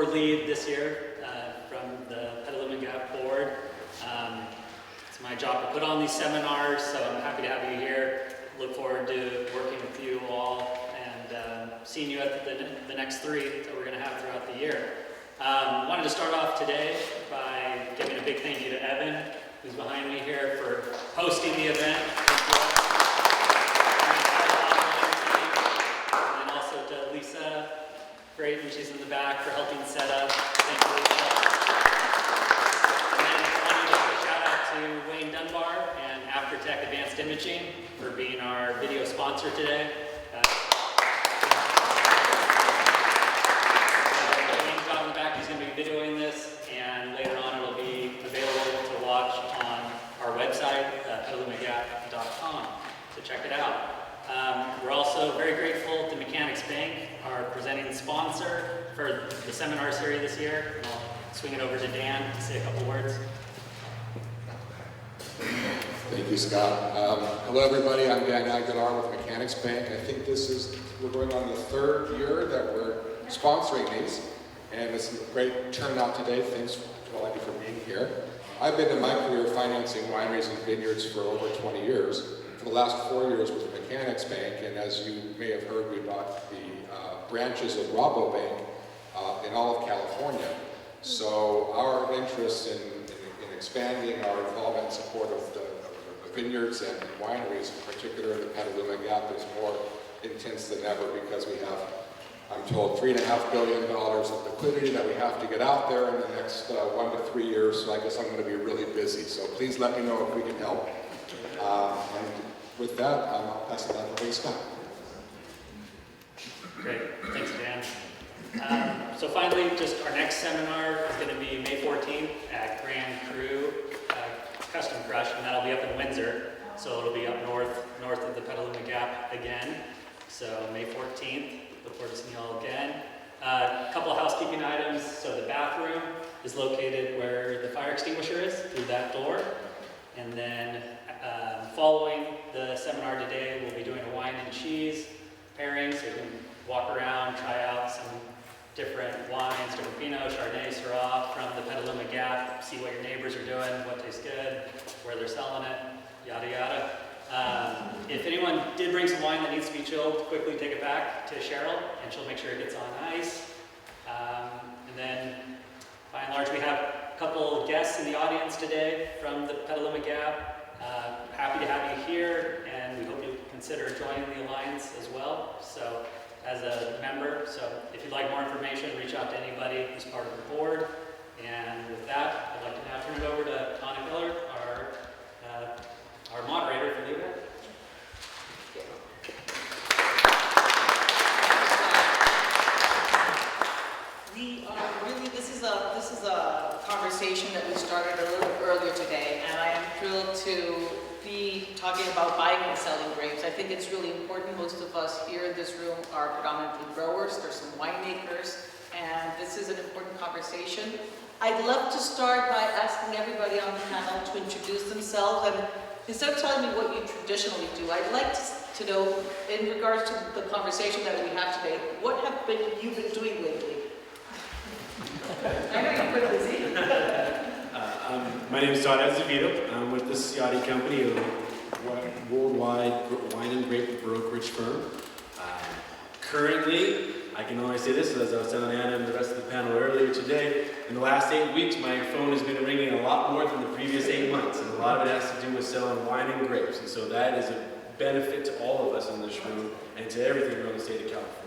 for lead this year from the Petaluma Gap board. It's my job to put on these seminars, so I'm happy to have you here. Look forward to working with you all and seeing you at the next 3 that we're going to have throughout the year. Wanted to start off today by giving a big thank you to Evan, who's behind me here, for hosting the event. And also to Lisa, great, and she's in the back, for helping set up. Thank you, Lisa. And then I wanted to give a shout out to Wayne Dunbar and Aftertech Advanced Imaging for being our video sponsor today. He's going to be videoing this, and later on it'll be available to watch on our website, petalumagap.com, so check it out. We're also very grateful to Mechanics Bank, our presenting sponsor for the seminar series this year. And I'll swing it over to Dan to say a couple words. Thank you, Scott. Hello, everybody. I'm Dan Aguilar with Mechanics Bank. I think we're going on the 3rd year that we're sponsoring these. And it's a great turnout today. Thanks to all of you for being here. I've been in my career financing wineries and vineyards for over 20 years. For the last 4 years with the Mechanics Bank, and as you may have heard, we bought the branches of Rabobank in all of California. So our interest in expanding our involvement and support of the vineyards and wineries, in particular the Petaluma Gap, is more intense than ever because we have, I'm told, $3.5 billion of liquidity that we have to get out there in the next 1 to 3 years, so I guess I'm going to be really busy. So please let me know if we can help. And with that, I'll pass it on to Scott. Great, thanks, Dan. So finally, just our next seminar is going to be May 14th at Grand Cru Custom Crush, and that'll be up in Windsor. So it'll be up north of the Petaluma Gap again. So May 14th. Look forward to seeing you all again. A couple of housekeeping items. So the bathroom is located where the fire extinguisher is, through that door. And then following the seminar today, we'll be doing a wine and cheese pairing, so you can walk around, try out some different wines, different Pinot, Chardonnay, Syrah from the Petaluma Gap, see what your neighbors are doing, what tastes good, where they're selling it, yada yada. If anyone did bring some wine that needs to be chilled, quickly take it back to Cheryl, and she'll make sure it gets on ice. And then, by and large, we have a couple guests in the audience today from the Petaluma Gap. Happy to have you here, and we hope you consider joining the Alliance as well. So, as a member, so if you'd like more information, reach out to anybody who's part of the board. And with that, I'd like to now turn it over to Tana Miller, our moderator for the event. This is a conversation that we started a little earlier today, and I am thrilled to be talking about buying and selling grapes. I think it's really important. Most of us here in this room are predominantly growers. There's some winemakers, and this is an important conversation. I'd love to start by asking everybody on the panel to introduce themselves, and instead of telling me what you traditionally do, I'd like to know, in regards to the conversation that we have today, what have you been doing lately? I know you're pretty busy. My name is Todd Azevedo. I'm with the Ciotti Company, a worldwide wine and grape brokerage firm. Currently, I can only say this, as I was telling Anna and the rest of the panel earlier today, in the last 8 weeks, my phone has been ringing a lot more than the previous 8 months, and a lot of it has to do with selling wine and grapes, and so that is a benefit to all of us in this room and to everything around the state of California.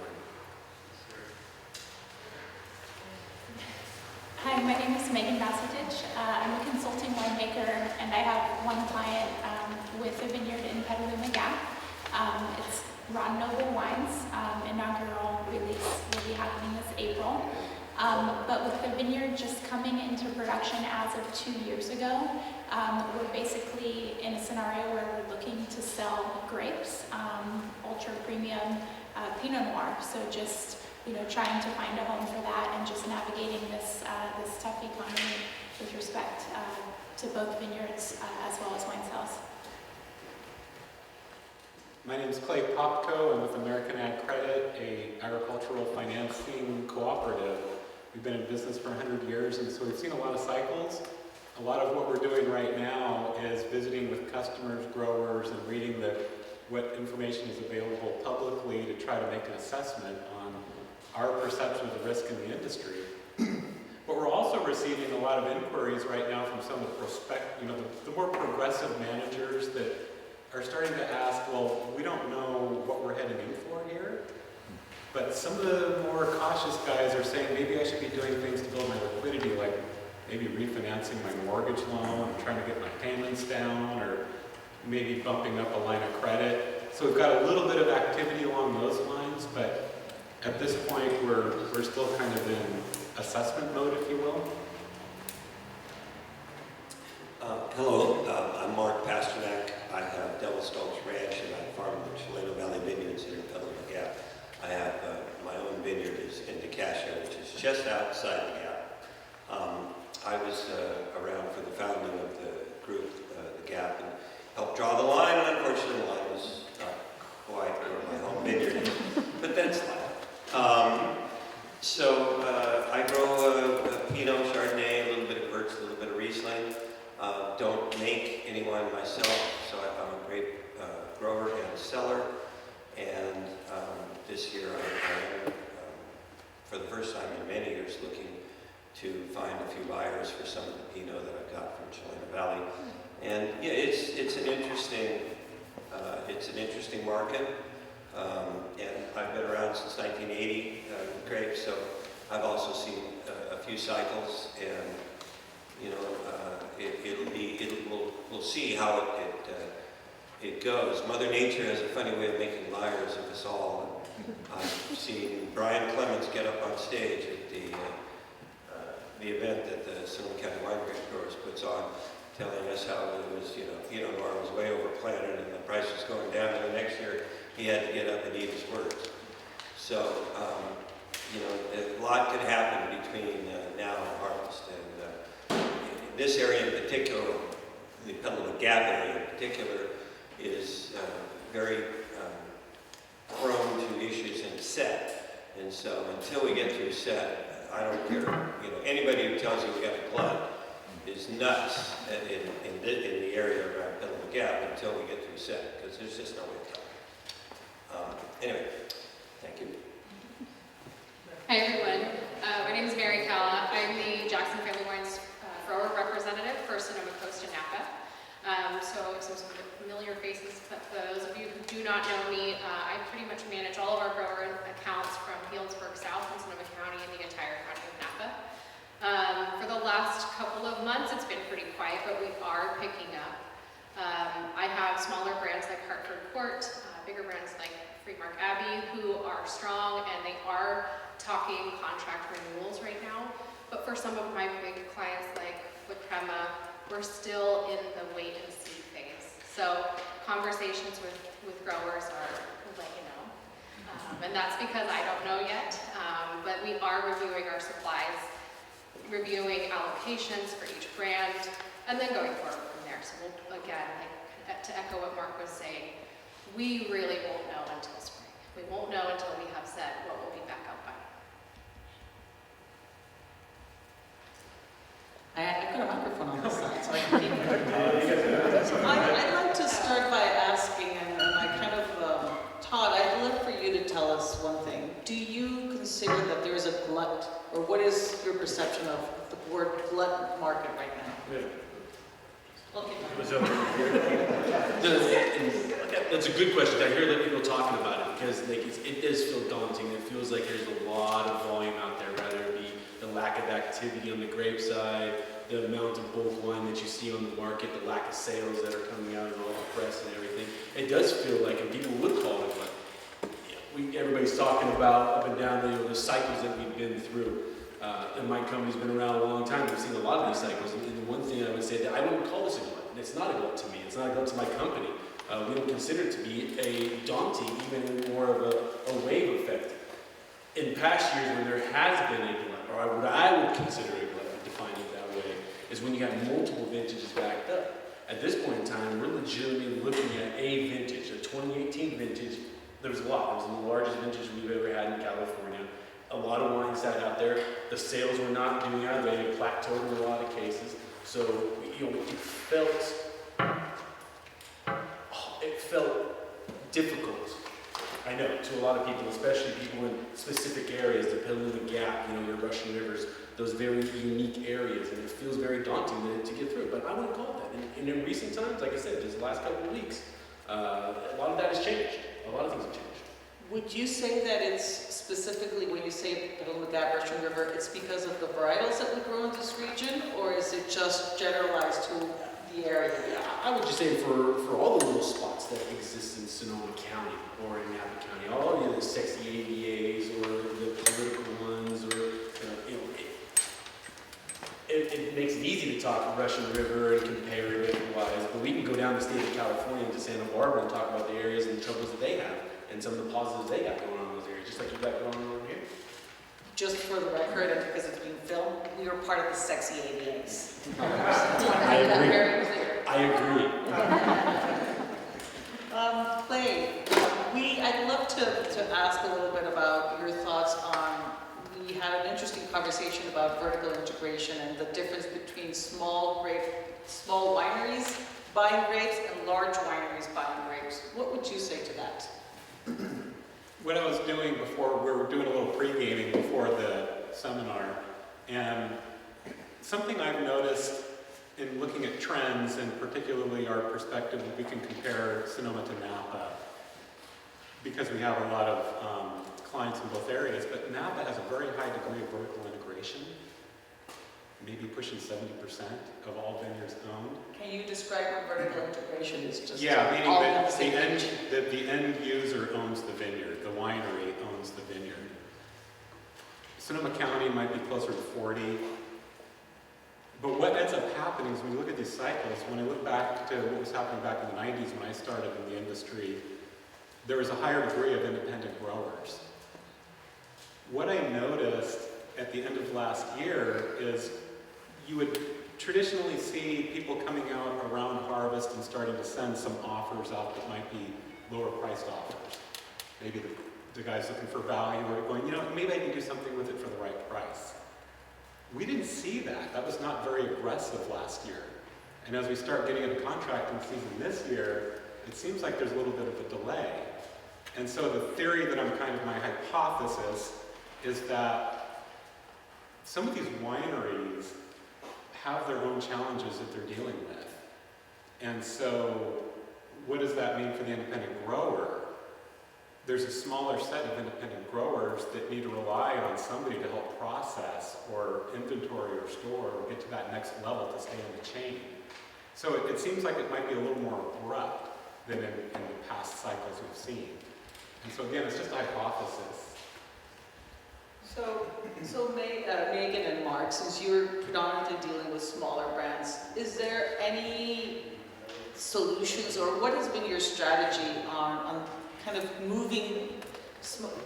Hi, my name is Megan Bassitich. I'm a consulting winemaker, and I have one client with a vineyard in Petaluma Gap. It's Ron Noble Wines. Inaugural release will be happening this April. But with the vineyard just coming into production as of 2 years ago, we're basically in a scenario where we're looking to sell grapes, ultra premium Pinot Noir. So just trying to find a home for that and just navigating this tough economy with respect to both vineyards as well as wine sales. My name is Clay Popko. I'm with American Ag Credit, a agricultural financing cooperative. We've been in business for 100 years, and so we've seen a lot of cycles. A lot of what we're doing right now is visiting with customers, growers, and reading what information is available publicly to try to make an assessment on our perception of the risk in the industry. But we're also receiving a lot of inquiries right now from some of the more progressive managers that are starting to ask, well, we don't know what we're heading in for here, but some of the more cautious guys are saying maybe I should be doing things to build my liquidity, like maybe refinancing my mortgage loan and trying to get my payments down, or maybe bumping up a line of credit. So we've got a little bit of activity along those lines, but at this point we're still kind of in assessment mode, if you will. Hello, I'm Mark Pasternak. I have Devil Stulch Ranch and I farm the Chileno Valley Vineyards here in Petaluma Gap. I have my own vineyard is in DeCascio, which is just outside the Gap. I was around for the founding of the group, the Gap, and helped draw the line, and unfortunately the line was not quite where my home vineyard is, but that's life. So I grow a Pinot Chardonnay, a little bit of Gewurz, a little bit of Riesling. Don't make any wine myself, so I'm a great grower and seller. And this year I am, for the first time in many years, looking to find a few buyers for some of the Pinot that I've got from Chileno Valley. And yeah, it's an interesting market. And I've been around since 1980 with grapes, so I've also seen a few cycles, and you know, we'll see how it goes. Mother Nature has a funny way of making liars of us all. And I've seen Brian Clemens get up on stage at the event that the Sonoma County Wine Grape Growers puts on, telling us how it was, Pinot Noir was way overplanted and the price was going down, and the next year he had to get up and eat his words. So, a lot can happen between now and harvest. And in this area in particular, the Petaluma Gap area in particular, is very prone to issues in set. And so until we get through set, I don't care. Anybody who tells you we got a glut is nuts in the area around Petaluma Gap until we get through set, because there's just no way to tell. Anyway, thank you. Hi everyone, my name is Mary Calla. I'm the Jackson Family Wines grower representative for Sonoma Coast and Napa. So some familiar faces, but for those of you who do not know me, I pretty much manage all of our grower accounts from Healdsburg South in Sonoma County and the entire county of Napa. For the last couple of months, it's been pretty quiet, but we are picking up. I have smaller brands like Hartford Court, bigger brands like Freemark Abbey, who are strong, and they are talking contract renewals right now. But for some of my big clients like La Crema, we're still in the wait and see phase. So conversations with growers are, we'll let you know. And that's because I don't know yet, but we are reviewing our supplies, reviewing allocations for each brand, and then going forward from there. So we'll, again, to echo what Mark was saying, we really won't know until spring. We won't know until we have said what we'll be back up by. I've got a microphone on this side, so I can hear. I'd like to start by asking, and I kind of, Todd, I'd love for you to tell us one thing. Do you consider that there is a glut, or what is your perception of the word glut market right now? That's a good question. I hear that people talking about it because it does feel daunting. It feels like there's a lot of volume out there, whether it be the lack of activity on the grape side, the amount of bulk wine that you see on the market, the lack of sales that are coming out in all the press and everything. It does feel like, and people would call it, but everybody's talking about up and down the cycles that we've been through. And my company's been around a long time. We've seen a lot of these cycles. And the one thing I would say that I wouldn't call this a glut. And it's not a glut to me. It's not a glut to my company. We don't consider it to be a daunting, even more of a wave effect. In past years, when there has been a glut, or what I would consider a glut, define it that way, is when you have multiple vintages backed up. At this point in time, we're legitimately looking at a vintage, a 2018 vintage. There was a lot. It was the largest vintage we've ever had in California. a lot of wine sat out there. The sales were not doing out. They had plateaued in a lot of cases. So, you know, it felt difficult. I know, to a lot of people, especially people in specific areas, the Petaluma Gap, you know, your Russian Rivers, those very unique areas, and it feels very daunting to get through. But I wouldn't call it that. And in recent times, like I said, just the last couple of weeks, a lot of that has changed. A lot of things have changed. Would you say that it's specifically, when you say Petaluma Gap, Russian River, it's because of the varietals that we grow in this region, or is it just generalized to the area? Yeah, I would just say for all the little spots that exist in Sonoma County or in Napa County, all of the sexy AVAs or the political ones, or you know, it makes it easy to talk Russian River and compare it wise, but we can go down the state of California to Santa Barbara and talk about the areas and the troubles that they have and some of the positives they got going on in those areas, just like you got going on here. Just for the record, and because it's being filmed, we were part of the sexy AVAs. I agree. Very clear. I agree. Clay, I'd love to ask a little bit about your thoughts on, we had an interesting conversation about vertical integration and the difference between small wineries buying grapes and large wineries buying grapes. What would you say to that? What I was doing before, we were doing a little pre-gaming before the seminar, and something I've noticed in looking at trends, and particularly our perspective, we can compare Sonoma to Napa, because we have a lot of clients in both areas, but Napa has a very high degree of vertical integration, maybe pushing 70% of all vineyards owned. Can you describe what vertical integration is? Just Yeah, meaning all that on the same page. the end user owns the vineyard, the winery owns the vineyard. Sonoma County might be closer to 40. But what ends up happening is when you look at these cycles, when I look back to what was happening back in the 90s when I started in the industry, there was a higher degree of independent growers. What I noticed at the end of last year is you would traditionally see people coming out around harvest and starting to send some offers out that might be lower priced offers. Maybe the guy's looking for value or going, you know, maybe I can do something with it for the right price. We didn't see that. That was not very aggressive last year. And as we start getting into contracting season this year, it seems like there's a little bit of a delay. And so the theory that I'm kind of my hypothesis is that some of these wineries have their own challenges that they're dealing with. And so what does that mean for the independent grower? There's a smaller set of independent growers that need to rely on somebody to help process or inventory or store or get to that next level to stay in the chain. So it seems like it might be a little more abrupt than in the past cycles we've seen. And so again, it's just a hypothesis. So Megan and Mark, since you're predominantly dealing with smaller brands, is there any solutions, or what has been your strategy on kind of moving?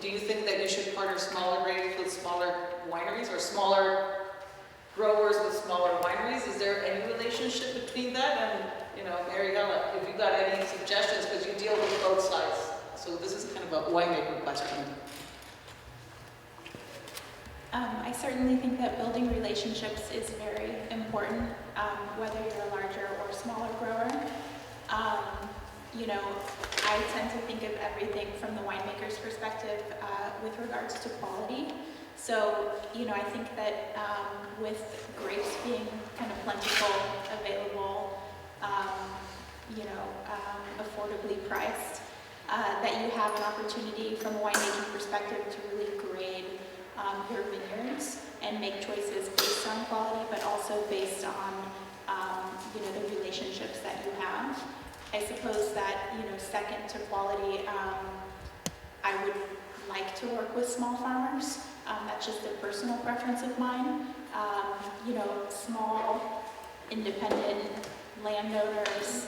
Do you think that you should partner smaller grapes with smaller wineries, or smaller growers with smaller wineries? Is there any relationship between that? And, you know, Mariella, if you've got any suggestions, because you deal with both sides. So this is kind of a winemaker question. I certainly think that building relationships is very important, whether you're a larger or smaller grower. You know, I tend to think of everything from the winemaker's perspective with regards to quality. So, you know, I think that with grapes being kind of plentiful, available, you know, affordably priced, that you have an opportunity from a winemaking perspective to really grade your vineyards and make choices based on quality, but also based on, you know, the relationships that you have. I suppose that, you know, second to quality, I would like to work with small farmers. That's just a personal preference of mine. You know, small, independent landowners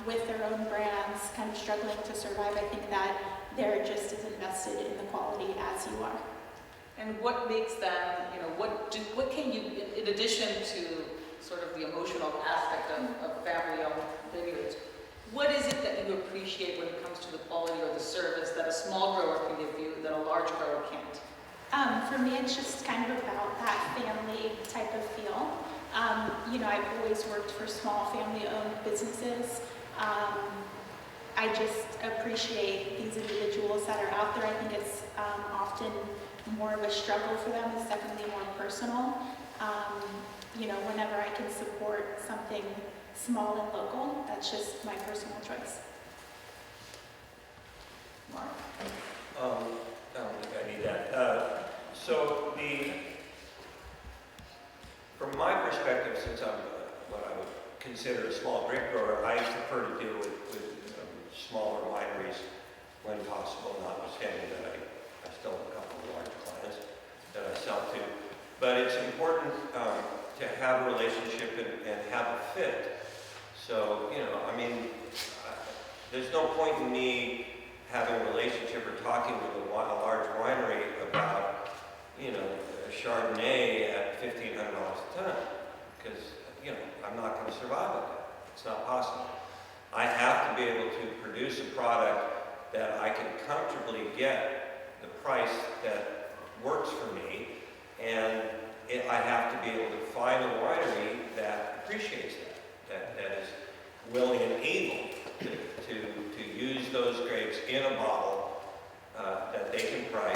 with their own brands, kind of struggling to survive. I think that they're just as invested in the quality as you are. And what makes them, you know, what can you, in addition to sort of the emotional aspect of family-owned vineyards, what is it that you appreciate when it comes to the quality or the service that a small grower can give you that a large grower can't? For me, it's just kind of about that family type of feel. You know, I've always worked for small family-owned businesses. I just appreciate these individuals that are out there. I think it's often more of a struggle for them. It's definitely more personal. You know, whenever I can support something small and local, that's just my personal choice. Mark? I don't think I need that. From my perspective, since I'm what I would consider a small grape grower, I prefer to deal with smaller wineries when possible, notwithstanding that I still have a couple of large clients that I sell to. But it's important to have a relationship and have a fit. So, you know, I mean, there's no point in me having a relationship or talking with a large winery about, you know, a Chardonnay at $1,500 a ton, because, you know, I'm not going to survive with that. It's not possible. I have to be able to produce a product that I can comfortably get the price that works for me, and I have to be able to find a winery that appreciates that is willing and able to use those grapes in a bottle that they can price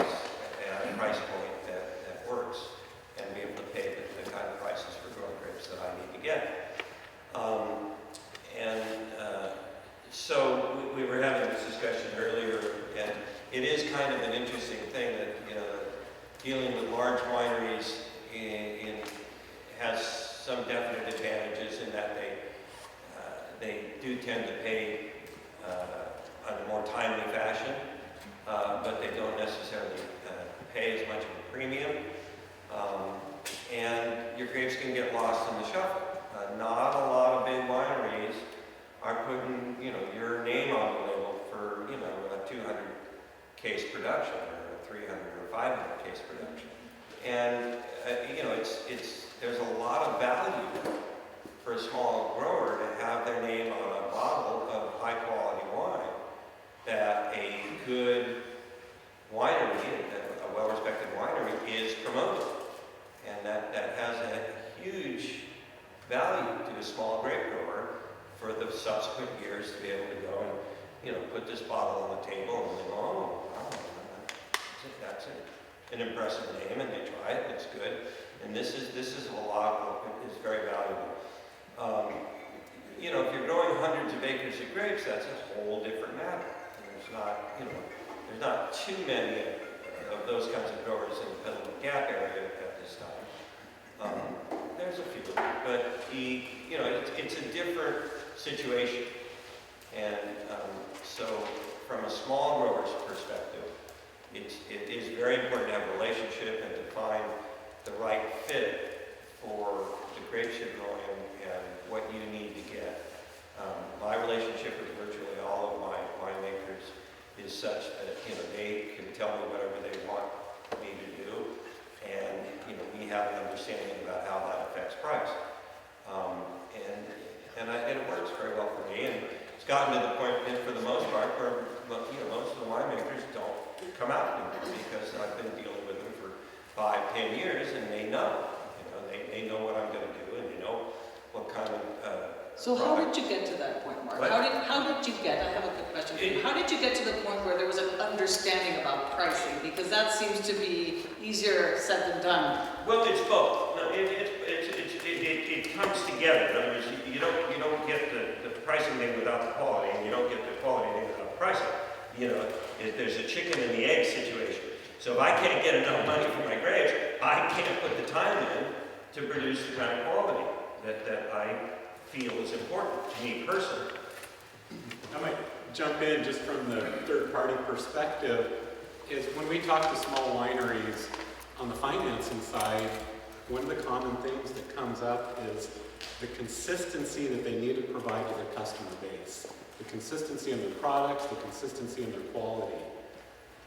at a price point that works, and be able to pay the kind of prices for growing grapes that I need to get. So we were having this discussion earlier, and it is kind of an interesting thing that, you know, dealing with large wineries has some definite advantages in that they do tend to pay in a more timely fashion, but they don't necessarily pay as much of a premium, and your grapes can get lost in the shuffle. Not a lot of big wineries are putting, you know, your name on the label for, you know, a 200 case production or a 300 or 500 case production. And, you know, there's a lot of value for a small grower to have their name on a bottle of high quality wine that a good winery, a well-respected winery, is promoting. And that has a huge value to a small grape grower for the subsequent years to be able to go and, you know, put this bottle on the table and they go, oh, wow, that's an impressive name, and they try it, it's good. And this is a lot, it's very valuable. You know, if you're growing hundreds of acres of grapes, that's a whole different matter. There's not, you know, there's not too many of those kinds of growers in the Petaluma Gap area at this time. There's a few, but you know, it's a different situation. And so from a small grower's perspective, it is very important to have a relationship and to find the right fit for the grapes you're growing and what you need to get. My relationship with virtually all of my winemakers is such that, you know, they can tell me whatever they want me to do, and, you know, we have an understanding about how that affects price. And it works very well for me, and it's gotten to the point, for the most part, where, you know, most of the winemakers don't come out anymore, because I've been dealing with them for 5-10 years, and they know, you know, they know what I'm going to do, and they know what kind of So how did you get to that point, Mark? What? How did you get, I have a good question for you. How did you get to the point where there was an understanding about pricing? Because that seems to be easier said than done. Well, it's both. No, it comes together. In other words, you don't get the pricing thing without the quality, and you don't get the quality thing without the pricing. You know, there's a chicken and the egg situation. So if I can't get enough money for my grapes, I can't put the time in to produce the kind of quality that I feel is important to me personally. I might jump in just from the third-party perspective, is when we talk to small wineries on the financing side, one of the common things that comes up is the consistency that they need to provide to their customer base. The consistency in their products, the consistency in their quality.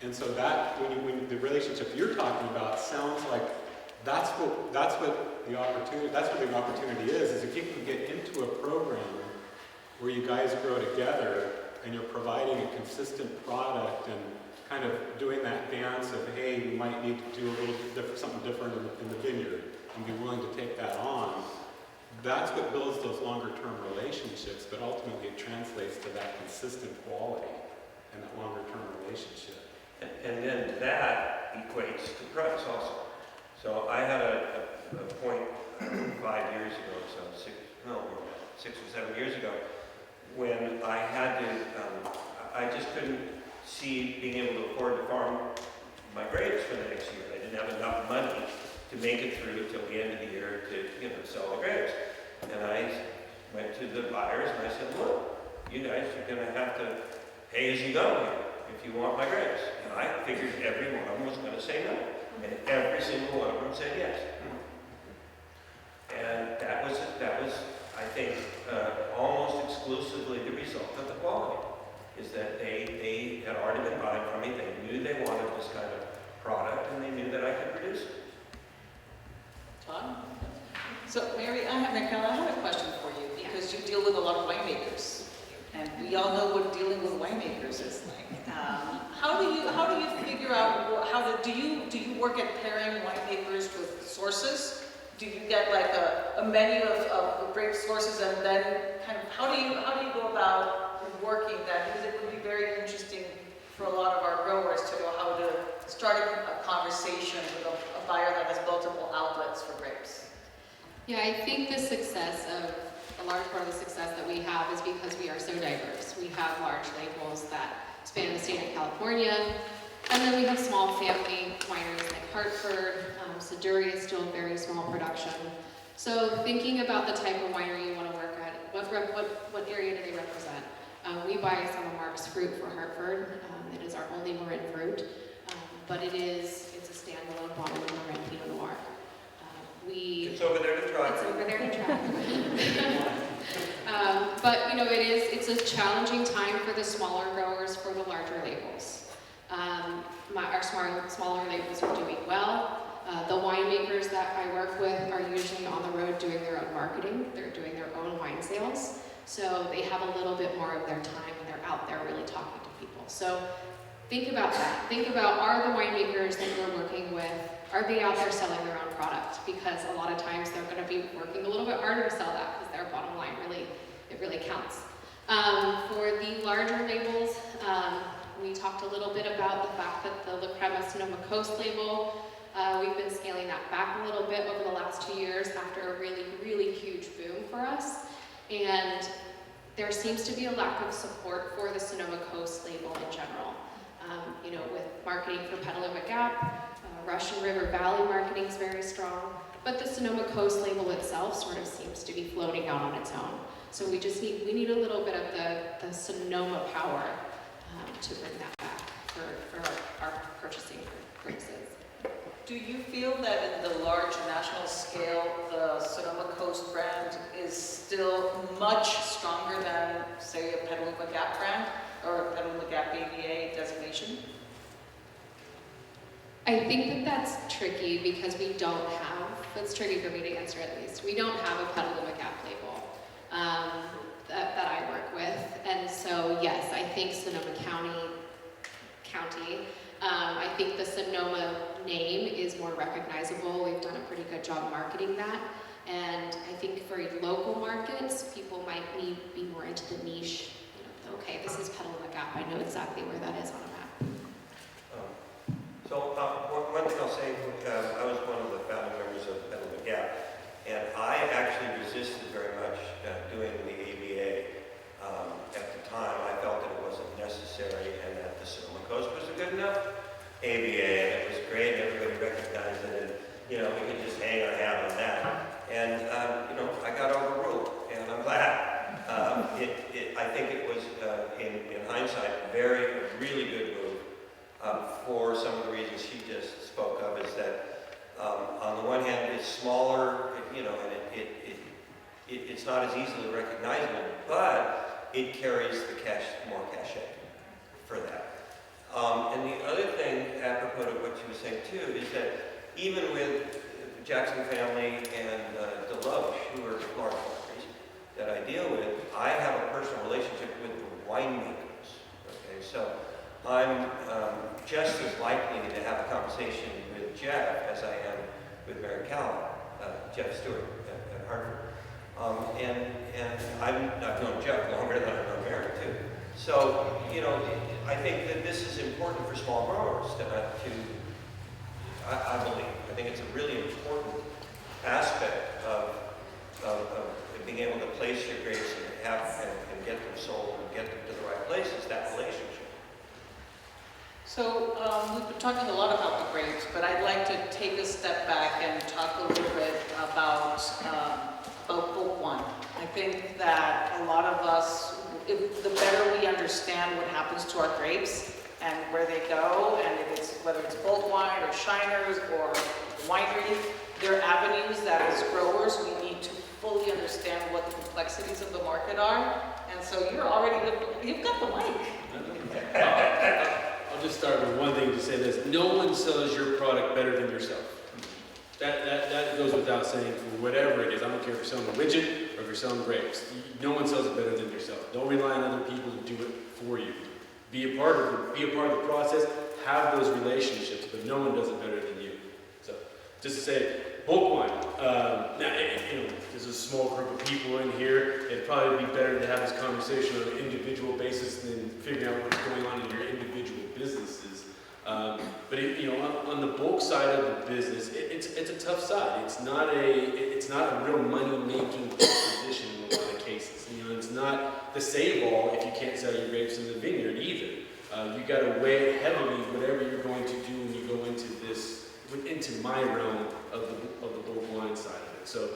And so that, when the relationship you're talking about sounds like that's what the opportunity is if you can get into a program where you guys grow together and you're providing a consistent product and kind of doing that dance of, hey, we might need to do a little different, something different in the vineyard, and be willing to take that on. That's what builds those longer-term relationships, but ultimately it translates to that consistent quality and that longer-term relationship. And then that equates to price also. So I had a point 5 years ago, so 6 or 7 years ago, when I had to, I just couldn't see being able to afford to farm my grapes for the next year. I didn't have enough money to make it through till the end of the year to sell the grapes. And I went to the buyers and I said, look, you guys are going to have to pay as you go here if you want my grapes. And I figured every one of them was going to say no. And every single one of them said yes. And that was I think, almost exclusively the result of the quality. Is that they had already been buying from me. They knew they wanted this kind of product, and they knew that I could produce it. Todd? So Mary, I have a question for you, because you deal with a lot of winemakers, and we all know what dealing with winemakers is like. How do you figure out do you work at pairing winemakers with sources? Do you get like a menu of grape sources, and then kind of how do you go about working that? Because it would be very interesting for a lot of our growers to know how to start a conversation with a buyer that has multiple outlets for grapes. Yeah, I think the success of, a large part of the success that we have is because we are so diverse. We have large labels that span the state of California, and then we have small family wineries like Hartford. Siduri is still a very small production. So thinking about the type of winery you want to work at, what area do they represent? We buy some of Mark's fruit for Hartford. It is our only Marin fruit, but it's a standalone bottle of Marin Pinot Noir. It's over there to try. It's over there to try. But it's a challenging time for the smaller growers, for the larger labels. Our smaller labels are doing well. The winemakers that I work with are usually on the road doing their own marketing. They're doing their own wine sales. So they have a little bit more of their time and they're out there really talking to people. So think about that. Think about, are the winemakers that you're working with, are they out there selling their own product? Because a lot of times they're going to be working a little bit harder to sell that because their bottom line really counts. For the larger labels, we talked a little bit about the fact that the La Crema Sonoma Coast label, we've been scaling that back a little bit over the last 2 years after a really, really huge boom for us. And there seems to be a lack of support for the Sonoma Coast label in general. With marketing for Petaluma Gap, Russian River Valley marketing is very strong, but the Sonoma Coast label itself sort of seems to be floating out on its own. So we need a little bit of the Sonoma power to bring that back for our purchasing purposes. Do you feel that in the large national scale, the Sonoma Coast brand is still much stronger than, say, a Petaluma Gap brand or a Petaluma Gap AVA designation? I think that's tricky because we don't have, that's tricky for me to answer at least, we don't have a Petaluma Gap label that I work with. And so yes, I think Sonoma County, I think the Sonoma name is more recognizable. We've done a pretty good job marketing that. And I think for local markets, people might be more into the niche. Okay, this is Petaluma Gap. I know exactly where that is on a map. So one thing I'll say, I was one of the founding members of Petaluma Gap, and I actually resisted very much doing the ABA. At the time, I felt that it wasn't necessary and that the Sonoma Coast was a good enough ABA, and it was great, and everybody recognized it, and we could just hang our hat on that. And I got overruled, and I'm glad. I think it was, in hindsight, a really good move for some of the reasons she just spoke of. Is that on the one hand, it's smaller, and it's not as easily recognizable, but it carries more cachet for that. And the other thing, apropos of what you were saying too, is that even with the Jackson family and Deloche, who are large wineries that I deal with, I have a personal relationship with the winemakers. Okay, so I'm just as likely to have a conversation with Jeff as I am with Mary Calla, Jeff Stewart at Harvard. I've known Jeff longer than I've known Mary too. So, you know, I think that this is important for small growers I believe. I think it's a really important aspect of being able to place your grapes and get them sold and get them to the right places, that relationship. So we've been talking a lot about the grapes, but I'd like to take a step back and talk a little bit about bulk wine. I think that a lot of us, the better we understand what happens to our grapes and where they go, and if it's, whether it's bulk wine or shiners or winery, they're avenues that as growers we need to fully understand what the complexities of the market are. And so you've got the mic. I'll just start with one thing to say this. No one sells your product better than yourself. That goes without saying for whatever it is. I don't care if you're selling a widget or if you're selling grapes. No one sells it better than yourself. Don't rely on other people to do it for you. Be a part of the process, have those relationships, but no one does it better than you. So, just to say, bulk wine. Now, there's a small group of people in here. It'd probably be better to have this conversation on an individual basis than figuring out what's going on in your individual businesses. But on the bulk side of the business, it's a tough side. It's not a real money-making proposition in a lot of cases. It's not the save-all if you can't sell your grapes in the vineyard either. You got to weigh heavily whatever you're going to do when you go into my realm of the bulk wine side of it. So,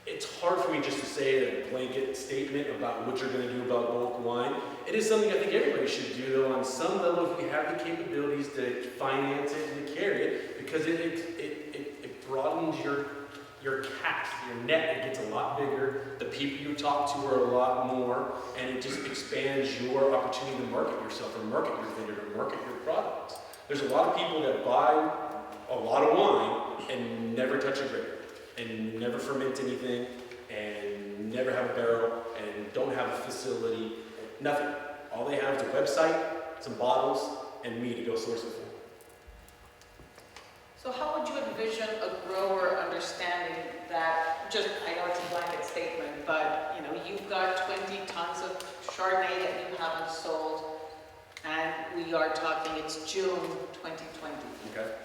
it's hard for me just to say a blanket statement about what you're going to do about bulk wine. It is something I think everybody should do, though, on some level if you have the capabilities to finance it and to carry it, because it broadens your cast, your net. It gets a lot bigger. The people you talk to are a lot more, and it just expands your opportunity to market yourself or market your vineyard or market your products. There's a lot of people that buy a lot of wine and never touch a grape, and never ferment anything, and never have a barrel, and don't have a facility, nothing. All they have is a website, some bottles, and me to go source it for. So how would you envision a grower understanding that, I know it's a blanket statement, but you've got 20 tons of Chardonnay that you haven't sold, and we are talking, it's June 2020. Okay?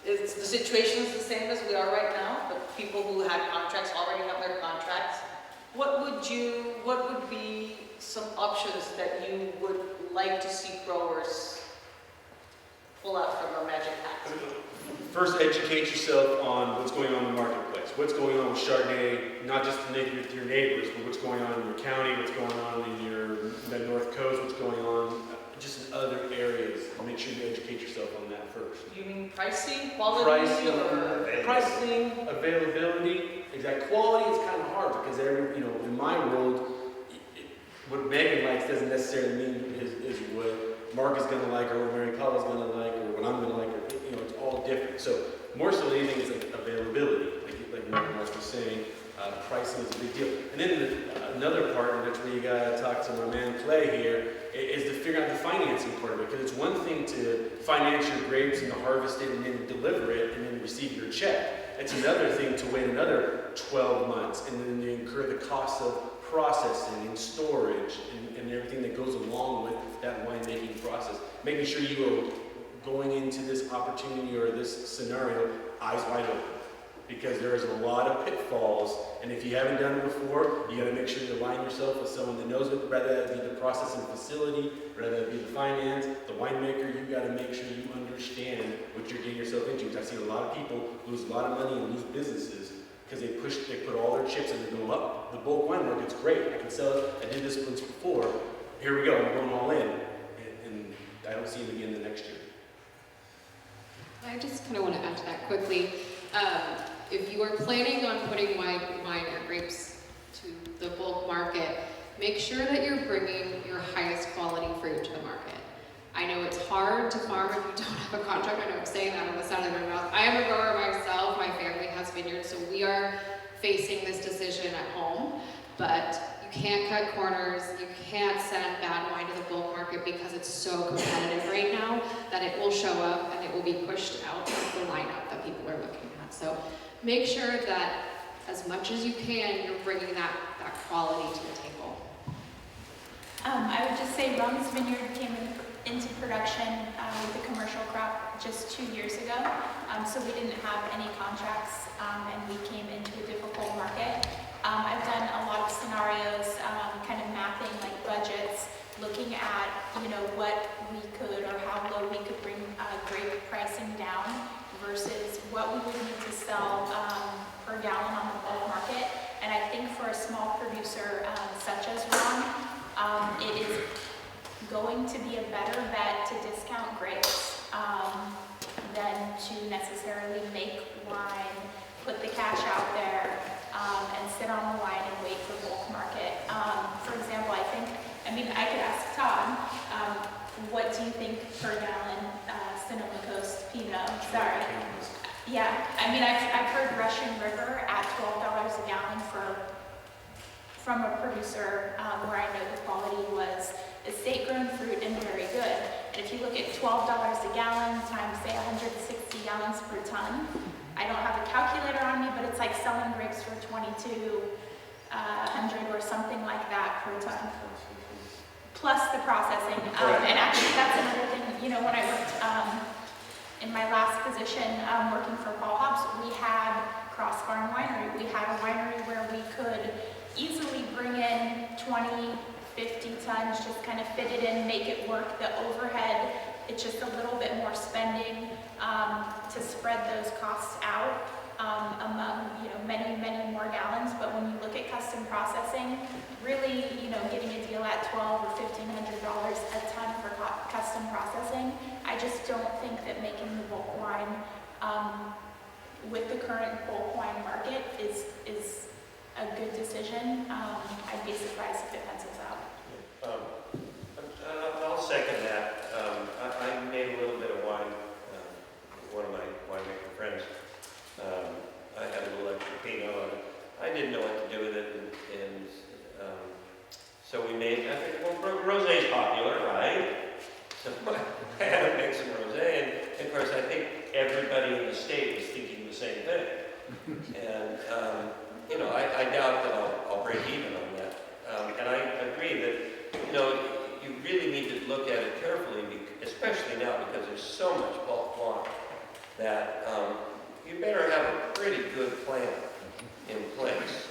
The situation is the same as we are right now, but people who had contracts already have their contracts. What would be some options that you would like to see growers pull out from a magic hat? First, educate yourself on what's going on in the marketplace. What's going on with Chardonnay, not just with your neighbors, but what's going on in your county, what's going on in the North Coast, what's going on just in other areas. Make sure you educate yourself on that first. You mean pricing, quality, pricing, availability, exact quality. It's kind of hard because in my world, what Megan likes doesn't necessarily mean is what Mark is going to like, or what Mary Calla is going to like, or what I'm going to like. Or, it's all different. So more so than anything is like availability, like Mark was saying. Pricing is a big deal. And then another part, and that's where you got to talk to my man Clay here, is to figure out the financing part of it. Because it's one thing to finance your grapes and to harvest it and then deliver it and then receive your check. It's another thing to wait another 12 months and then you incur the cost of processing and storage and everything that goes along with that winemaking process. Making sure you are going into this opportunity or this scenario eyes wide open. Because there's a lot of pitfalls, and if you haven't done it before, you got to make sure you align yourself with someone that knows it, rather that be the processing facility, rather that be the finance, the winemaker. You've got to make sure you understand what you're getting yourself into. I've seen a lot of people lose a lot of money and lose businesses because they put all their chips in and go up. The bulk wine market's great. I can sell it. I did this once before. Here we go. I'm going all in, and I don't see it again the next year. I just kind of want to add to that quickly. If you are planning on putting wine or grapes to the bulk market, make sure that you're bringing your highest quality fruit to the market. I know it's hard to farm if you don't have a contract. I know I'm saying that on the side of my mouth. I am a grower myself. My family has vineyards, so we are facing this decision at home. But you can't cut corners, you can't send bad wine to the bulk market because it's so competitive right now that it will show up and it will be pushed out of the lineup that people are looking at. So make sure that as much as you can, you're bringing that quality to the table. I would just say Rum's Vineyard came into production with a commercial crop just 2 years ago. So we didn't have any contracts and we came into a difficult market. I've done a lot of scenarios, kind of mapping like budgets, looking at, what we could or how low we could bring grape pricing down versus what we would need to sell per gallon on the bulk market. And I think for a small producer such as Rum, it is going to be a better bet to discount grapes than to necessarily make wine, put the cash out there, and sit on the line and wait for bulk market. For example, I could ask Todd, what do you think per gallon Sonoma Coast Pinot? Sorry. Yeah, I've heard Russian River at $12 a gallon from a producer where I know the quality was estate-grown fruit and very good. And if you look at $12 a gallon times, say, 160 gallons per ton, I don't have a calculator on me, but it's like selling grapes for $2,200 or something like that per ton, plus the processing. And actually, that's another thing. When I worked in my last position working for Paul Hobbs, we had Cross Farm Winery. We had a winery where we could easily bring in 20, 50 tons, just kind of fit it in, make it work. The overhead, it's just a little bit more spending to spread those costs out among many, many more gallons. But when you look at custom processing, really getting a deal at $1,200 or $1,500 a ton for custom processing, I just don't think that making the bulk wine with the current bulk wine market is a good decision. I'd be surprised if it pencils out. I'll second that. I made a little bit of wine, one of my winemaker friends. I had a little extra Pinot on it. I didn't know what to do with it, and so we made, I think, well, rosé is popular, right? So I had to make some rosé, and of course I think everybody in the state was thinking the same thing. And I doubt that I'll break even on that. And I agree that, you really need to look at it carefully, especially now because there's so much bulk wine that you better have a pretty good plan in place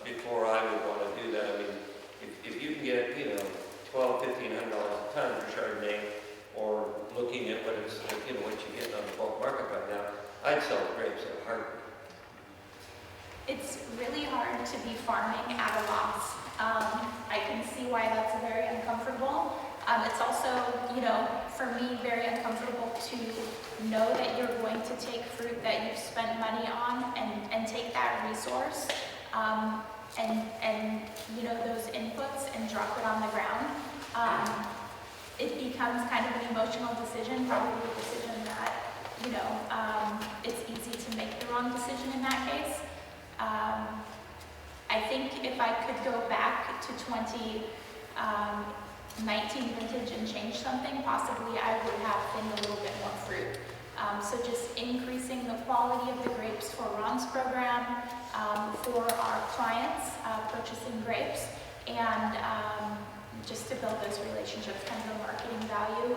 before I would want to do that. If you can get, $1,200, $1,500 a ton for Chardonnay, or looking at what you get on the bulk market right now, I'd sell the grapes at a heartbeat. It's really hard to be farming at a loss. I can see why that's very uncomfortable. It's also, for me, very uncomfortable to know that you're going to take fruit that you've spent money on and take that resource and those inputs and drop it on the ground. It becomes kind of an emotional decision, probably a decision that, it's easy to make the wrong decision in that case. I think if I could go back to 2019 vintage and change something, possibly I would have thinned a little bit more fruit. So just increasing the quality of the grapes for Ron's program, for our clients purchasing grapes, and just to build those relationships, kind of a marketing value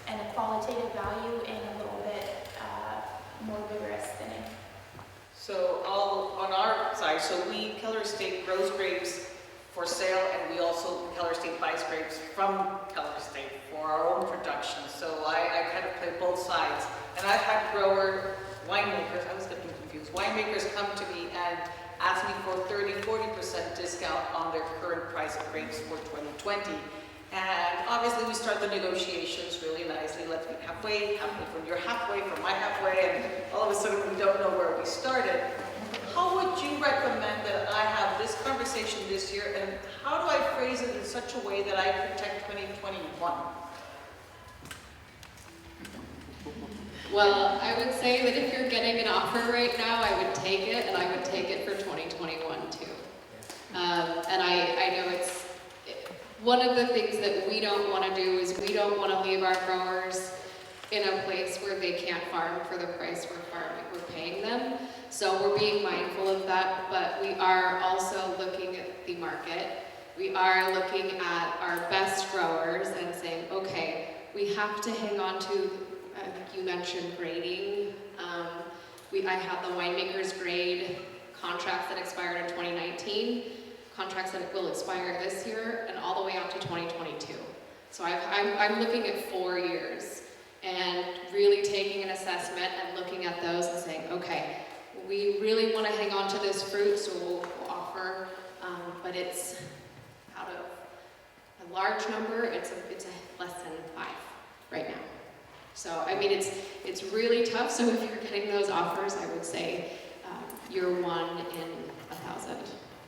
and a qualitative value in a little bit more vigorous thinning. So on our side, Keller Estate grows grapes for sale, and we also, Keller Estate buys grapes from Keller Estate for our own production. So I kind of play both sides. And I've had winemakers, I was getting confused, winemakers come to me and ask me for 30-40% discount on their current price of grapes for 2020. And obviously we start the negotiations really nicely. Let's meet halfway from your halfway, from my halfway, and all of a sudden we don't know where we started. How would you recommend that I have this conversation this year, and how do I phrase it in such a way that I protect 2021? Well, I would say that if you're getting an offer right now, I would take it, and I would take it for 2021 too. And I know it's, one of the things that we don't want to do is we don't want to leave our growers in a place where they can't farm for the price we're paying them. So we're being mindful of that, but we are also looking at the market. We are looking at our best growers and saying, okay, we have to hang on to, I think you mentioned grading. I have the winemaker's grade contracts that expired in 2019, contracts that will expire this year, and all the way out to 2022. So I'm looking at 4 years and really taking an assessment and looking at those and saying, okay, we really want to hang on to this fruit, so we'll offer, but it's out of a large number, it's a less than 5 right now. So, I mean, it's really tough, so if you're getting those offers, I would say you're 1 in 1,000.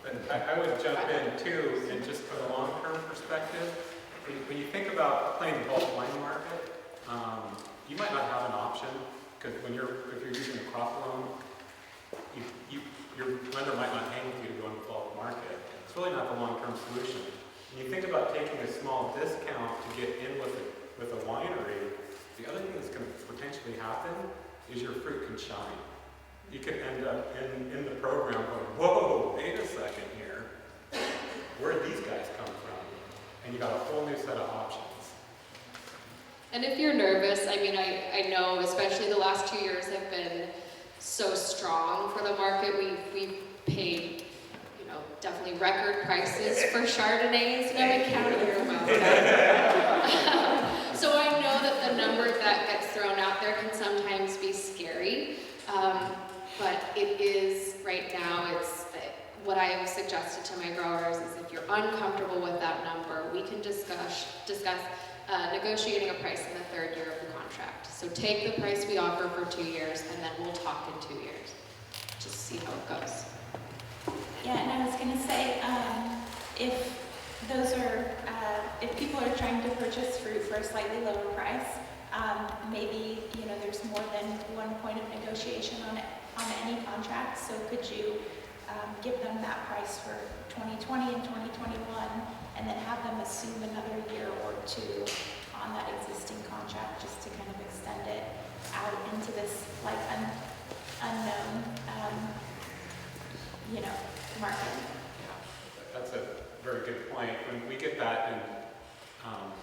But I would jump in too, and just for the long-term perspective, when you think about playing the bulk wine market, you might not have an option, because if you're using a crop loan, your lender might not hang with you to go into the bulk market. It's really not the long-term solution. When you think about taking a small discount to get in with a winery, the other thing that's going to potentially happen is your fruit can shine. You could end up in the program going, whoa, wait a second here. Where did these guys come from? And you got a whole new set of options. And if you're nervous, I mean, I know especially the last 2 years have been so strong for the market. We've paid, definitely record prices for Chardonnays. No, we count your mouth. So I know that the number that gets thrown out there can sometimes be scary, but it is, right now, it's what I have suggested to my growers is if you're uncomfortable with that number, we can discuss negotiating a price in the 3rd year of the contract. So take the price we offer for 2 years, and then we'll talk in 2 years. Just see how it goes. Yeah, and I was gonna say, if people are trying to purchase fruit for a slightly lower price, maybe, there's more than one point of negotiation on any contract, so could you give them that price for 2020 and 2021, and then have them assume another year or 2 on that existing contract, just to kind of extend it out into this unknown, market. Yeah, that's a very good point. When we get that, and I'm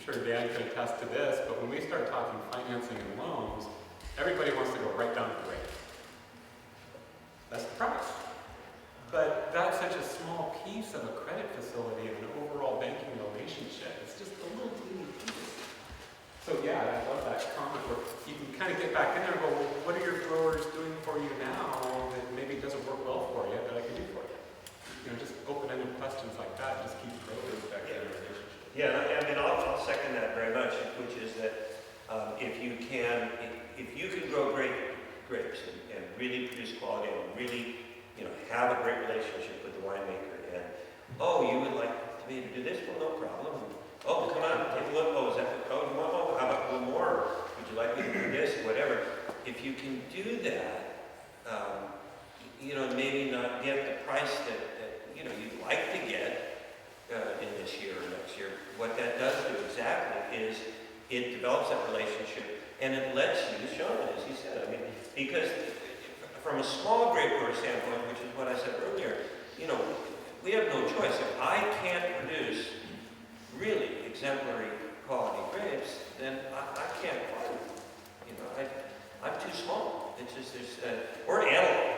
sure Dan could attest to this, but when we start talking financing and loans, everybody wants to go right down to the rate. That's the price. But that's such a small piece of a credit facility and an overall banking relationship. It's just a little teeny piece. So yeah, I love that comment where you can kind of get back in there and go, well, what are your growers doing for you now that maybe doesn't work well for you that I can do for you? Just open-ended questions like that just keep growers back in the relationship. Yeah, I mean, I'll second that very much, which is that if you can grow great grapes and really produce quality and really, have a great relationship with the winemaker, and you would like to maybe do this? Well, no problem. Oh, come on, take a look. Oh, is that the code? Oh, how about a little more? Would you like me to do this? Whatever. If you can do that, maybe not get the price that you'd like to get in this year or next year. What that does do exactly is it develops that relationship, and it lets you, Sean, as he said, I mean, because from a small grape grower standpoint, which is what I said earlier, we have no choice. If I can't produce really exemplary quality grapes, then I can't farm. I'm too small. It's just we're an animal.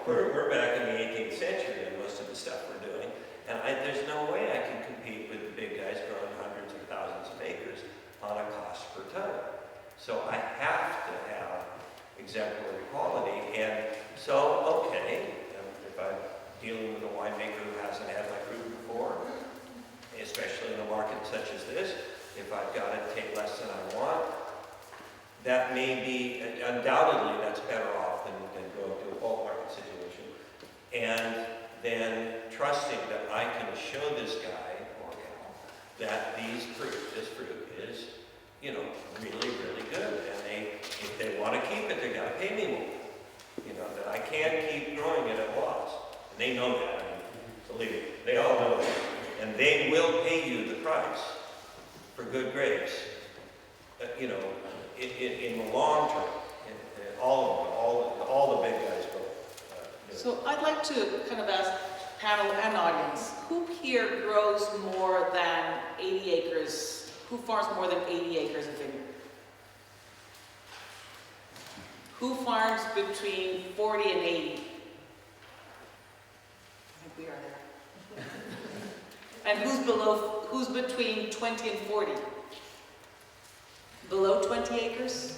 We're back in the 18th century in most of the stuff we're doing, and there's no way I can compete with the big guys growing hundreds of thousands of acres on a cost per ton. So I have to have exemplary quality, and so, okay, if I'm dealing with a winemaker who hasn't had my fruit before, especially in a market such as this, if I've got to take less than I want, that may be, undoubtedly, that's better off than going to a bulk market situation. And then trusting that I can show this guy or gal that this fruit is, really, really good. And if they want to keep it, they got to pay me more. That I can't keep growing it at loss. And they know that. I mean, believe me, they all know that. And they will pay you the price for good grapes, you know, in the long term. All of them, all the big guys will. So I'd like to kind of ask panel and audience, who here grows more than 80 acres? Who farms more than 80 acres of vineyard? Who farms between 40 and 80? I think we are there. And who's between 20 and 40? Below 20 acres?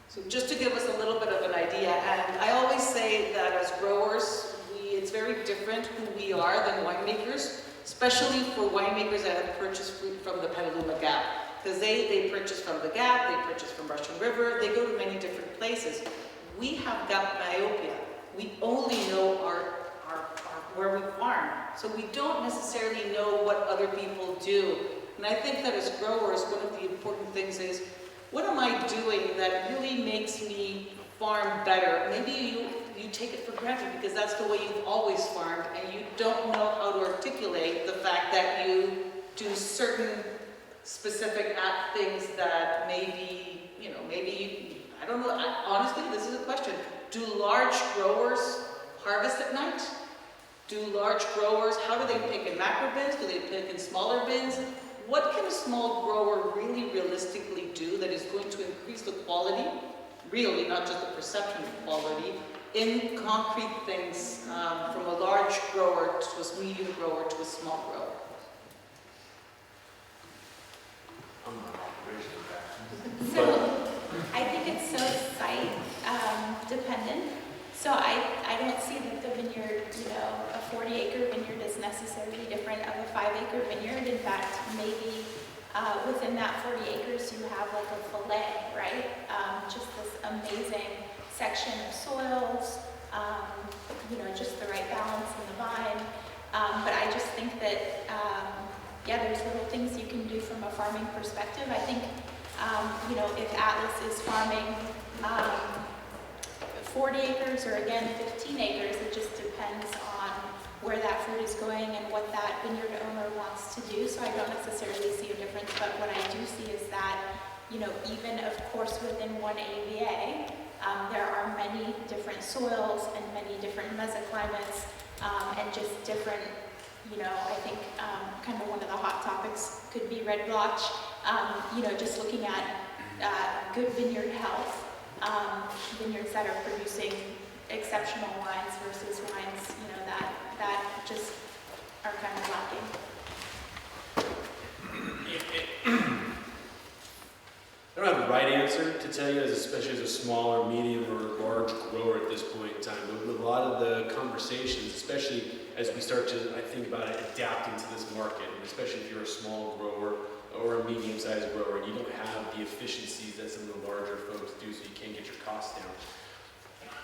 So just to give us a little bit of an idea, and I always say that as growers, it's very different who we are than winemakers, especially for winemakers that have purchased fruit from the Petaluma Gap. Because they purchase from the Gap, they purchase from Russian River, they go to many different places. We have got myopia. We only know our where we farm. So we don't necessarily know what other people do. And I think that as growers, one of the important things is, what am I doing that really makes me farm better? Maybe you take it for granted because that's the way you've always farmed, and you don't know how to articulate the fact that you do certain specific things that maybe, you know, I don't know, honestly, this is a question. Do large growers harvest at night? Do large growers, how do they pick in macro bins? Do they pick in smaller bins? What can a small grower really realistically do that is going to increase the quality, really, not just the perception of quality, in concrete things from a large grower to a medium grower to a small grower? So I think it's so site dependent. So I don't see that the vineyard, you know, a 40-acre vineyard is necessarily different of a 5-acre vineyard. In fact, maybe within that 40 acres you have like a fillet, right? Just this amazing section of soils, you know, just the right balance in the vine. But I just think that, yeah, there's little things you can do from a farming perspective. I think, you know, if Atlas is farming 40 acres or again 15 acres, it just depends on where that fruit is going and what that vineyard owner wants to do. So I don't necessarily see a difference, but what I do see is that, you know, even of course within one AVA, there are many different soils and many different mesoclimates and just different, you know, I think kind of one of the hot topics could be red blotch, you know, just looking at good vineyard health, vineyards that are producing exceptional wines versus wines, you know, that just are kind of lacking. I don't have the right answer to tell you, especially as a smaller, medium, or large grower at this point in time. But with a lot of the conversations, especially as we start to, I think about it, adapting to this market, and especially if you're a small grower or a medium-sized grower, you don't have the efficiencies that some of the larger folks do, so you can't get your costs down.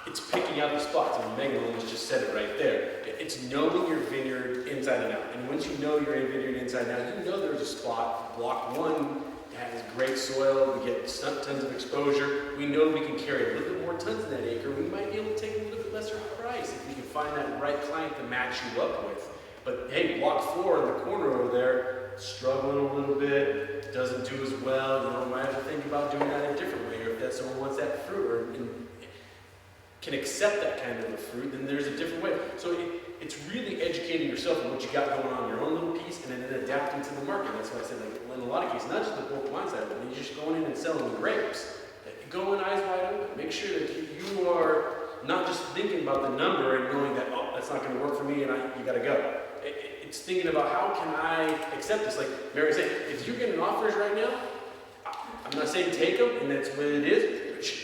It's picking out the spots, and Megan almost just said it right there. It's knowing your vineyard inside and out. And once you know your vineyard inside and out, you know there's a spot, block one has great soil, we get tons of exposure, we know we can carry a little bit more tons in that acre, we might be able to take a little bit lesser price if we can find that right client to match you up with. But hey, block 4 in the corner over there, struggling a little bit, doesn't do as well, you know, might have to think about doing that a different way, or if that someone wants that fruit, or can accept that kind of a fruit, then there's a different way. So it's really educating yourself on what you got going on in your own little piece, and then adapting to the market. That's why I said, like, in a lot of cases, not just the bulk wine side, but when you're just going in and selling grapes, go in eyes wide open. Make sure that you are not just thinking about the number and knowing that, oh, that's not going to work for me, and you got to go. It's thinking about, how can I accept this? Like Mary said, if you're getting offers right now, I'm not saying take them, and that's what it is.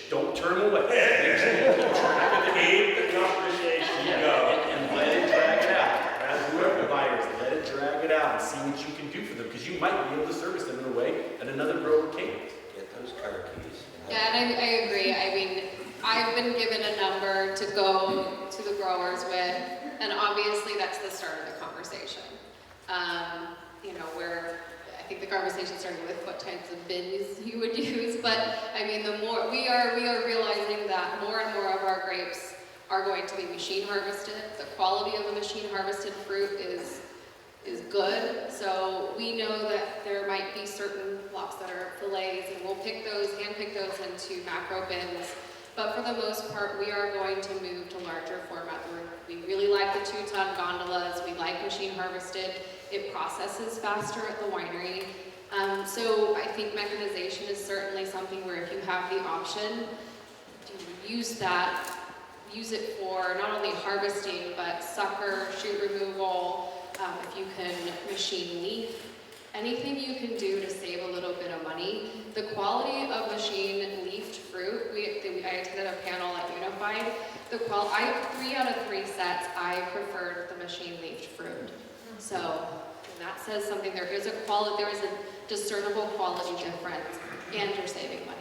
Don't turn away. Make sure you keep track of the conversation. And let it drag it out. As whoever the buyers, let it drag it out and see what you can do for them, because you might be able to service them in a way that another grower can't. Get those car keys. Yeah, and I agree. I mean, I've been given a number to go to the growers with, and obviously that's the start of the conversation. You know, where I think the conversation started with what types of bins you would use, but I mean, the more we are realizing that more and more of our grapes are going to be machine harvested. The quality of a machine harvested fruit is good. So we know that there might be certain blocks that are fillets, and we'll hand pick those into macro bins. But for the most part, we are going to move to larger format. We really like the 2-ton gondolas. We like machine harvested. It processes faster at the winery. So I think mechanization is certainly something where if you have the option to use it for not only harvesting, but sucker, shoot removal, if you can machine leaf, anything you can do to save a little bit of money. The quality of machine leafed fruit, I attended a panel at Unified. 3 out of 3 sets, I preferred the machine leafed fruit. So that says something. There is a discernible quality difference, and you're saving money.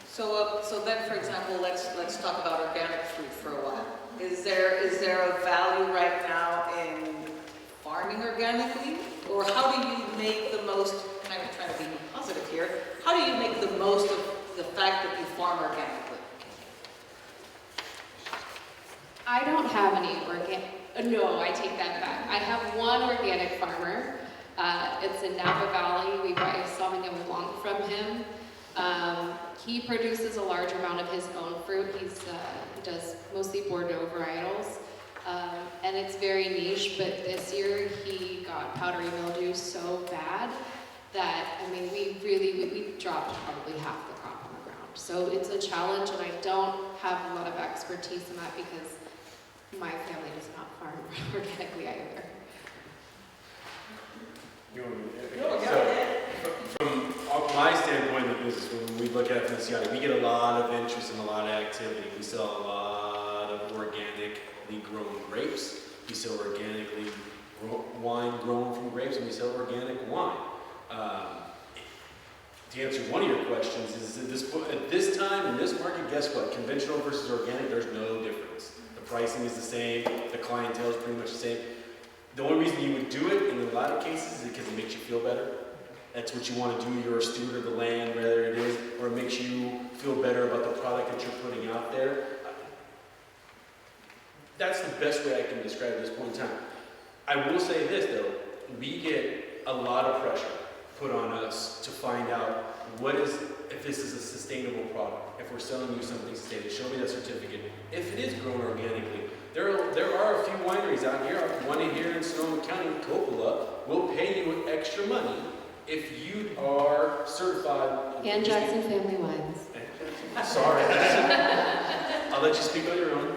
So then, for example, let's talk about organic fruit for a while. Is there a value right now in farming organically, or how do you make the most? And I'm trying to be positive here. How do you make the most of the fact that you farm organically? I don't have any organic. No, I take that back. I have one organic farmer. It's in Napa Valley. We buy Sauvignon Blanc from him. He produces a large amount of his own fruit. He does mostly Bordeaux varietals, and it's very niche, but this year he got powdery mildew so bad that, I mean, we dropped probably half the crop on the ground. So it's a challenge, and I don't have a lot of expertise in that because my family does not farm organically either. From my standpoint in the business, when we look at Vinciati, we get a lot of interest and a lot of activity. We sell a lot of organically grown grapes. We sell organically wine grown from grapes, and we sell organic wine. To answer one of your questions, at this time in this market, guess what? Conventional versus organic, there's no difference. The pricing is the same. The clientele is pretty much the same. The only reason you would do it in a lot of cases is because it makes you feel better. That's what you want to do. You're a steward of the land, whether it is, or it makes you feel better about the product that you're putting out there. That's the best way I can describe it at this point in time. I will say this, though. We get a lot of pressure put on us to find out if this is a sustainable product, if we're selling you something sustainable. Show me that certificate. If it is grown organically, there are a few wineries out here, one here in Sonoma County, Coppola, will pay you extra money if you are certified. And Jackson Family Wines. Sorry. I'll let you speak on your own.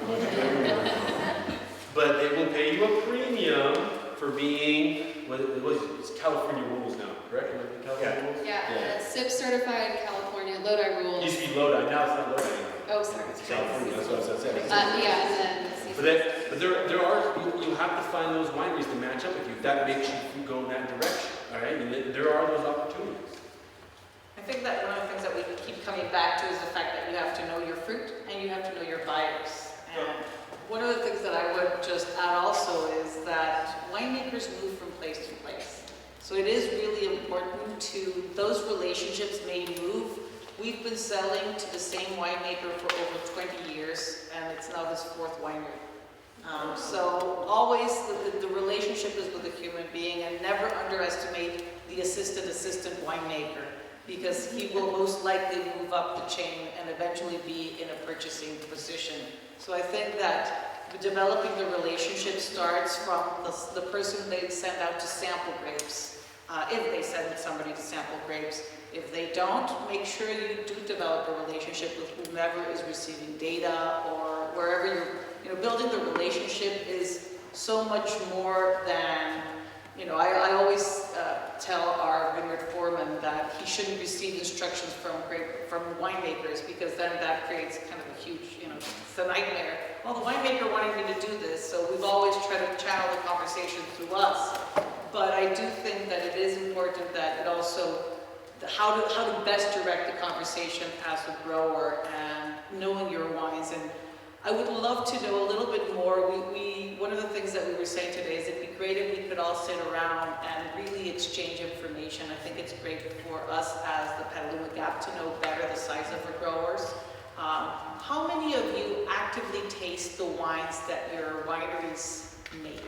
But they will pay you a premium for being, it's California rules now, correct? California rules? Yeah, SIP certified California Lodi It rules. used to be Lodi, now it's not Lodi anymore. Oh, sorry. It's California, that's what I was saying. Yeah, and then But you have to find those wineries to match up with you. That makes you go in that direction, all right? And there are those opportunities. I think that one of the things that we keep coming back to is the fact that you have to know your fruit and you have to know your buyers. And one of the things that I would just add also is that winemakers move from place to place. So it is really important to, those relationships may move. We've been selling to the same winemaker for over 20 years, and it's now his 4th winery. So always the relationship is with a human being, and never underestimate the assistant winemaker, because he will most likely move up the chain and eventually be in a purchasing position. So I think that developing the relationship starts from the person they send out to sample grapes, if they send somebody to sample grapes. If they don't, make sure you do develop a relationship with whomever is receiving data, or wherever you're, building the relationship is so much more than, I always tell our vineyard foreman that he shouldn't receive instructions from winemakers, because then that creates kind of a huge, it's a nightmare. Well, the winemaker wanted me to do this, so we've always tried to channel the conversation through us. But I do think that it is important that it also, how to best direct the conversation as a grower and knowing your wines. And I would love to know a little bit more. One of the things that we were saying today is it'd be great if we could all sit around and really exchange information. I think it's great for us as the Petaluma Gap to know better the size of our growers. How many of you actively taste the wines that your wineries make?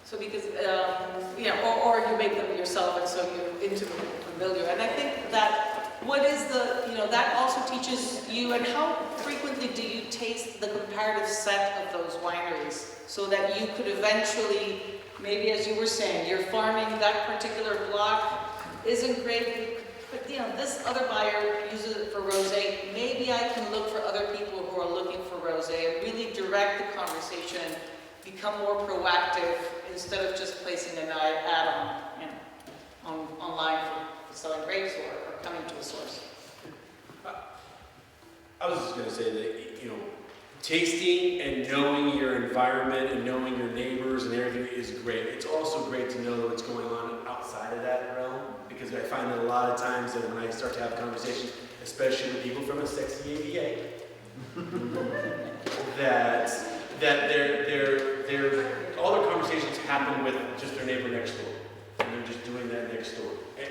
So because, or you make them yourself and so you're intimately familiar. And I think that what is that also teaches you, and how frequently do you taste the comparative set of those wineries so that you could eventually, maybe as you were saying, you're farming that particular block isn't great, but this other buyer uses it for rosé. Maybe I can look for other people who are looking for rosé and really direct the conversation, become more proactive instead of just placing an ad online for selling grapes or coming to a source. I was just going to say that, tasting and knowing your environment and knowing your neighbors and everything is great. It's also great to know what's going on outside of that realm, because I find that a lot of times that when I start to have conversations, especially with people from a sexy ABA, that all their conversations happen with just their neighbor next door, and they're just doing that next door. And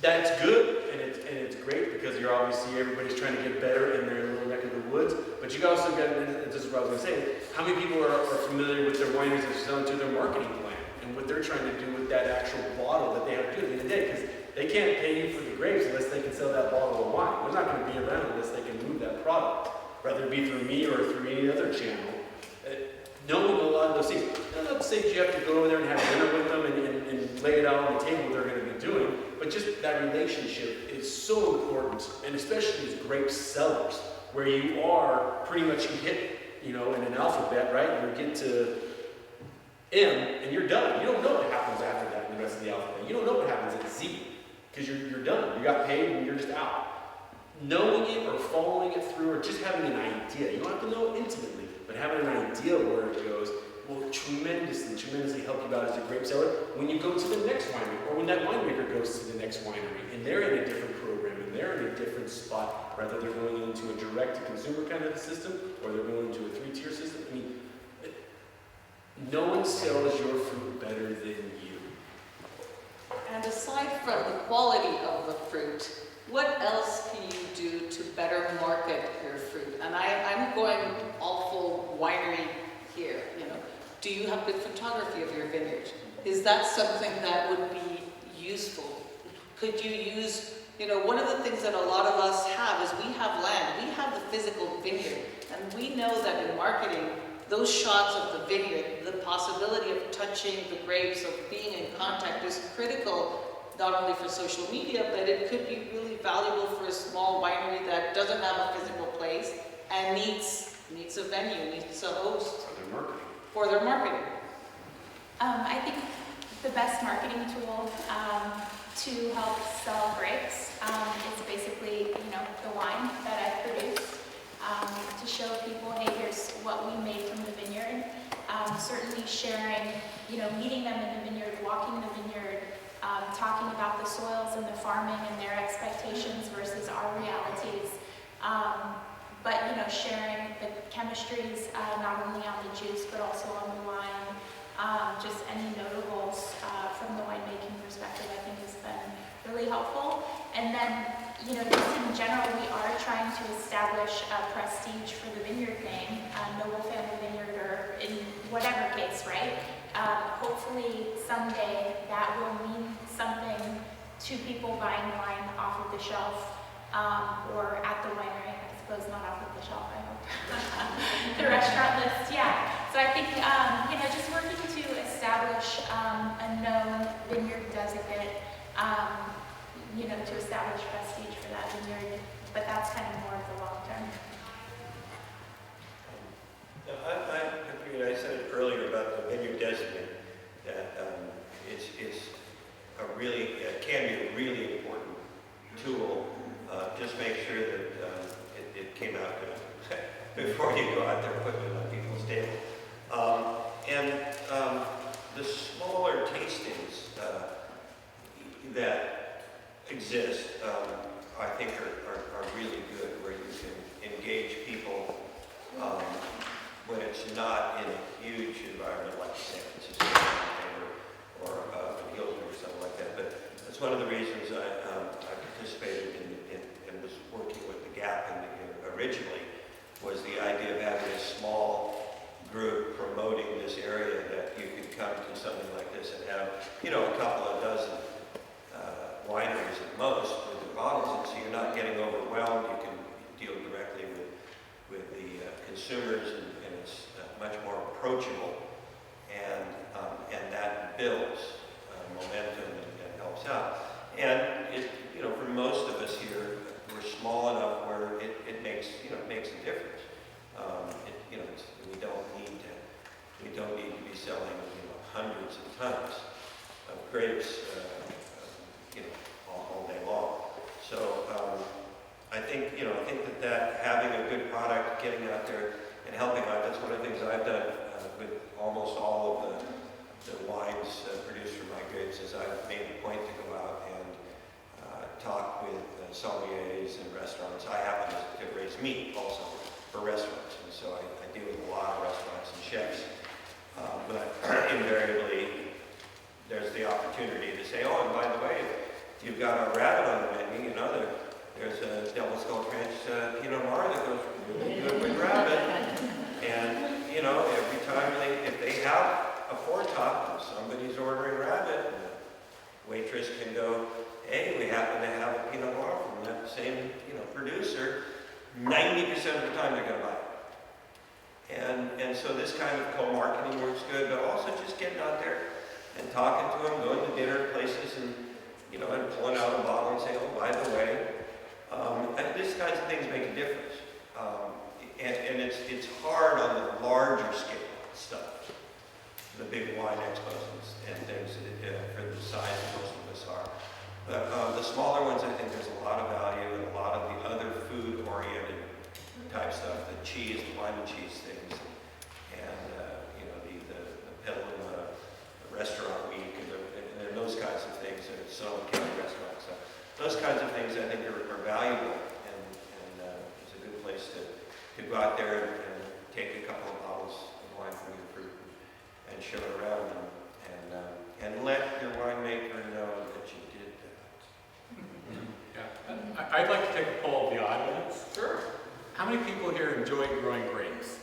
that's good, and it's great, because you're obviously, everybody's trying to get better in their little neck of the woods, but you also got, and this is what I was going to say, how many people are familiar with their wineries that are selling to their marketing plan, and what they're trying to do with that actual bottle that they have to do at the end of the day, because they can't pay you for the grapes unless they can sell that bottle of wine. They're not going to be around unless they can move that product, whether it be through me or through any other channel. Knowing a lot of those things, I'm not saying you have to go over there and have dinner with them and lay it out on the table what they're going to be doing, but just that relationship is so important, and especially as grape sellers, where you are pretty much, you hit, in an alphabet, right? You get to M and you're done. You don't know what happens after that in the rest of the alphabet. You don't know what happens at Z, because you're done. You got paid and you're just out. Knowing it or following it through, or just having an idea. You don't have to know it intimately, but having an idea where it goes will tremendously help you out as a grape seller when you go to the next winery, or when that winemaker goes to the next winery, and they're in a different program, and they're in a different spot, rather they're going into a direct-to-consumer kind of system, or they're going into a three-tier system. I mean, no one sells your fruit better than you. And aside from the quality of the fruit, what else can you do to better market your fruit? And I'm going all full winery here, Do you have good photography of your vineyard? Is that something that would be useful? Could you use, one of the things that a lot of us have is we have land, we have the physical vineyard, and we know that in marketing, those shots of the vineyard, the possibility of touching the grapes, of being in contact is critical, not only for social media, but it could be really valuable for a small winery that doesn't have a physical place and needs a venue, needs a host. For their marketing. I think the best marketing tool to help sell grapes is basically, the wine that I produce, to show people, hey, here's what we made from the vineyard. Certainly sharing, meeting them in the vineyard, walking the vineyard, talking about the soils and the farming and their expectations versus our realities. But sharing the chemistries, not only on the juice, but also on the wine, just any notables from the winemaking perspective, I think has been really helpful. And then, just in general, we are trying to establish a prestige for the vineyard name, Noble Family Vineyard, or in whatever case, right? Hopefully someday that will mean something to people buying wine off of the shelf or at the winery. I suppose not off of the shelf, I hope. The restaurant list, yeah. So I think, just working to establish a known vineyard designate, to establish prestige for that vineyard, but that's kind of more of the long term. I agree. I said it earlier about the vineyard designate, that it's a really, can be a really important tool. Just make sure that it came out good before you go out there putting it on people's table. The smaller tastings that exist, I think are really good, where you can engage people when it's not in a huge environment like San Francisco or Hilton or something like that. But that's one of the reasons I participated in and was working with the Gap originally, was the idea of having a small group promoting this area, that you could come to something like this and have, you know, a couple of dozen wineries at most with the bottles, and so you're not getting overwhelmed. You can deal directly with the consumers, and it's much more approachable, and that builds momentum and helps out. And it, you know, for most of us here, we're small enough where it makes, you know, it makes a difference. You know, we don't need to be selling, you know, hundreds of tons of grapes, you know, all day long. So I think, you know, that having a good product, getting out there and helping out, that's one of the things I've done with almost all of the wines produced from my grapes, is I've made a point to go out and talk with sommeliers and restaurants. I happen to raise meat also for restaurants, and so I deal with a lot of restaurants and chefs. But invariably, there's the opportunity to say, oh, and by the way, you've got a rabbit on the menu, you know, there's a Devil Skull Ranch Pinot Noir that goes really good with rabbit. And, you know, every time if they have a foretop and somebody's ordering rabbit, the waitress can go, hey, we happen to have a Pinot Noir from that same, you know, producer. 90% of the time they're going to buy it. And so this kind of co-marketing works good, but also just getting out there and talking to them, going to dinner places, and, you know, and pulling out a bottle and saying, oh, by the way, and these kinds of things make a difference. And it's hard on the larger scale stuff, the big wine expos and things for the size most of us are. But the smaller ones, I think there's a lot of value, and a lot of the other food-oriented type stuff, the cheese, the wine and cheese things, and you know, the Petaluma Restaurant Week, and those kinds of things, and Sonoma County restaurants. So those kinds of things, I think, are valuable, and it's a good place to go out there and take a couple of bottles of wine from your fruit and show it around, and let your winemaker know that you did that. Yeah. I'd like to take a poll of the audience. Sure. How many people here enjoy growing grapes?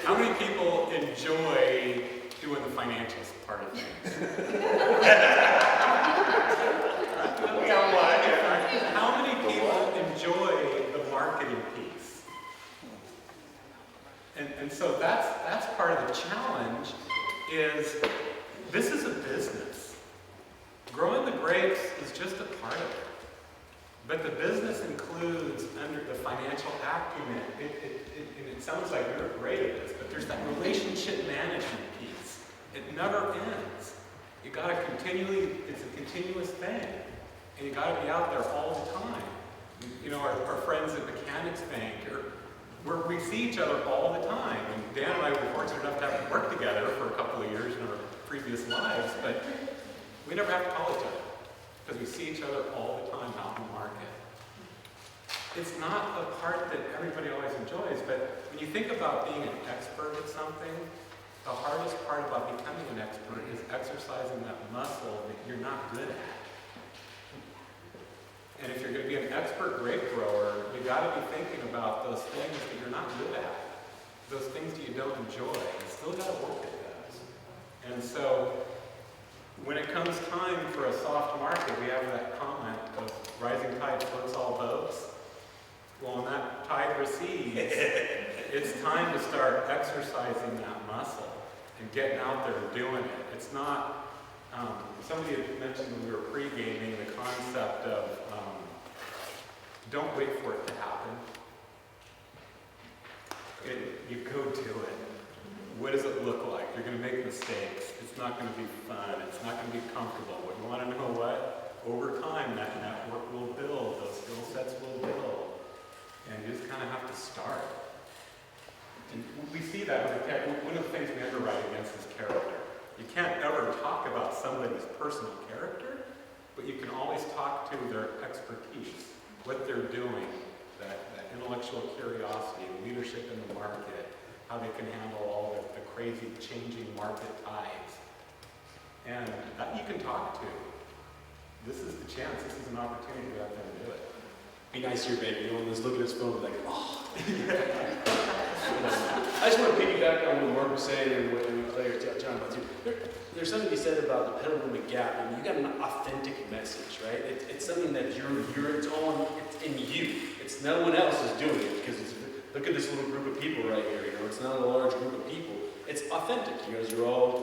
How many people enjoy doing the financial part of things? How many people enjoy the marketing piece? And so that's part of the challenge, is this is a business. Growing the grapes is just a part of it. But the business includes, under the financial acumen, it sounds like you're great at this, but there's that relationship management piece. It never ends. You gotta continually, it's a continuous thing. And you gotta be out there all the time. You know, our friends at Mechanics Bank, we see each other all the time. And Dan and I were fortunate enough to have worked together for a couple of years in our previous lives, but we never have to call each other, because we see each other all the time out in the market. It's not a part that everybody always enjoys, but when you think about being an expert at something, the hardest part about becoming an expert is exercising that muscle that you're not good at. And if you're going to be an expert grape grower, you got to be thinking about those things that you're not good at, those things that you don't enjoy. You still got to work at those. And so, when it comes time for a soft market, we have that comment of rising tide floats all boats. Well, when that tide recedes, it's time to start exercising that muscle and getting out there and doing it. It's not, somebody had mentioned when we were pre-gaming the concept of don't wait for it to happen. You go do it. What does it look like? You're going to make mistakes. It's not going to be fun. It's not going to be comfortable. But you want to know what? Over time, that network will build. Those skill sets will build. And you just kind of have to start. And we see that with one of the things we underwrite against is character. You can't ever talk about somebody's personal character, but you can always talk to their expertise, what they're doing, that intellectual curiosity, leadership in the market, how they can handle all the crazy changing market tides. and that you can talk to. This is the chance, this is an opportunity to have them do it. Be nice to your baby. You know, just look at his phone like, oh. I just want to piggyback on what Mark was saying and what Claire was talking about too. There's something to be said about the Petaluma Gap. I mean, you got an authentic message, right? It's something that it's in you. It's no one else is doing it because look at this little group of people right here. You know, it's not a large group of people. It's authentic. You guys are all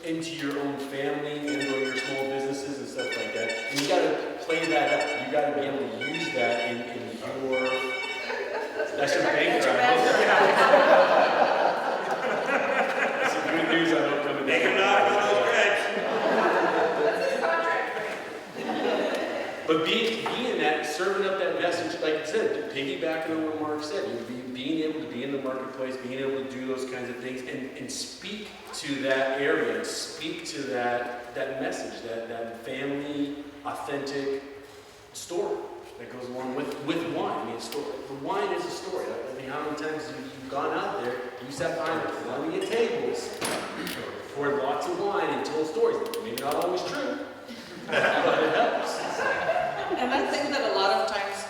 into your own family, into your small businesses and stuff like that. And you got to play that up. You got to be able to use that in your. That's your bank card. That's some good news. I hope coming Make down. him knock on those grapes. But being that, serving up that message, like I said, piggybacking on what Mark said, being able to be in the marketplace, being able to do those kinds of things, and speak to that area, and speak to that message, that family, authentic story that goes along with wine. I mean, the wine is a story. I mean, how many times have you gone out there, you sat behind plenty of tables, poured lots of wine and told stories. Maybe not always true, but it helps. And I think that a lot of times,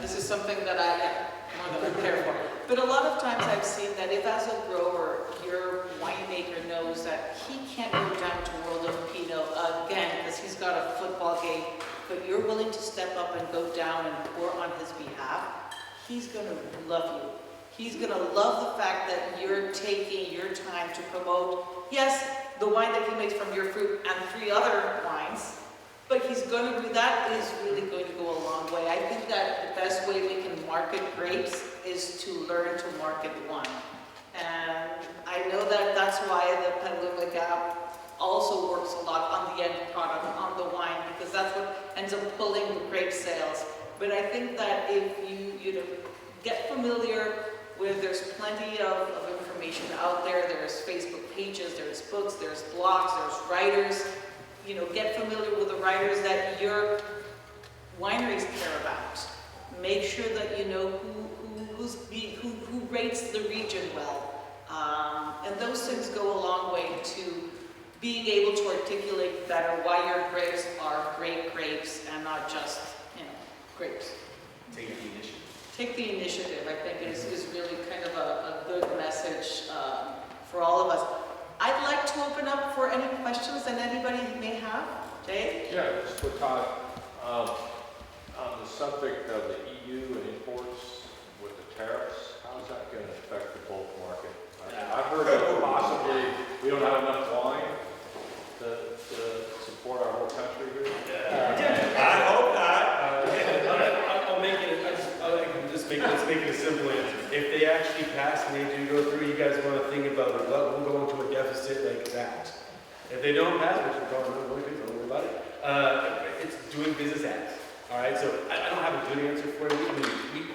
this is something that I more than prepare for, but a lot of times I've seen that if as a grower, your winemaker knows that he can't go down to World of Pinot again because he's got a football game, but you're willing to step up and go down and pour on his behalf, he's going to love you. He's going to love the fact that you're taking your time to promote, yes, the wine that he makes from your fruit and 3 other wines, but he's going to do that is really going to go a long way. I think that the best way we can market grapes is to learn to market wine. And I know that that's why the Petaluma Gap also works a lot on the end product, on the wine, because that's what ends up pulling the grape sales. But I think that if you get familiar with, there's plenty of information out there. There's Facebook pages, there's books, there's blogs, there's writers. Get familiar with the writers that your wineries care about. Make sure that you know who rates the region well. And those things go a long way to being able to articulate better why your grapes are great grapes and not just, grapes. Take the initiative. Take the initiative, I think, is really kind of a good message for all of us. I'd like to open up for any questions that anybody may have. Jay? Yeah, just for Todd, on the subject of the EU and imports with the tariffs, how is that going to affect the bulk market? I've heard of possibly we don't have enough wine to support our whole country here. I hope not. Let's make it a simple answer. If they actually pass and they do go through, you guys want to think about it. We'll go into a deficit like that. If they don't pass, which we're talking about, don't worry about it. It's doing business as. All right. So I don't have a good answer for you. I mean,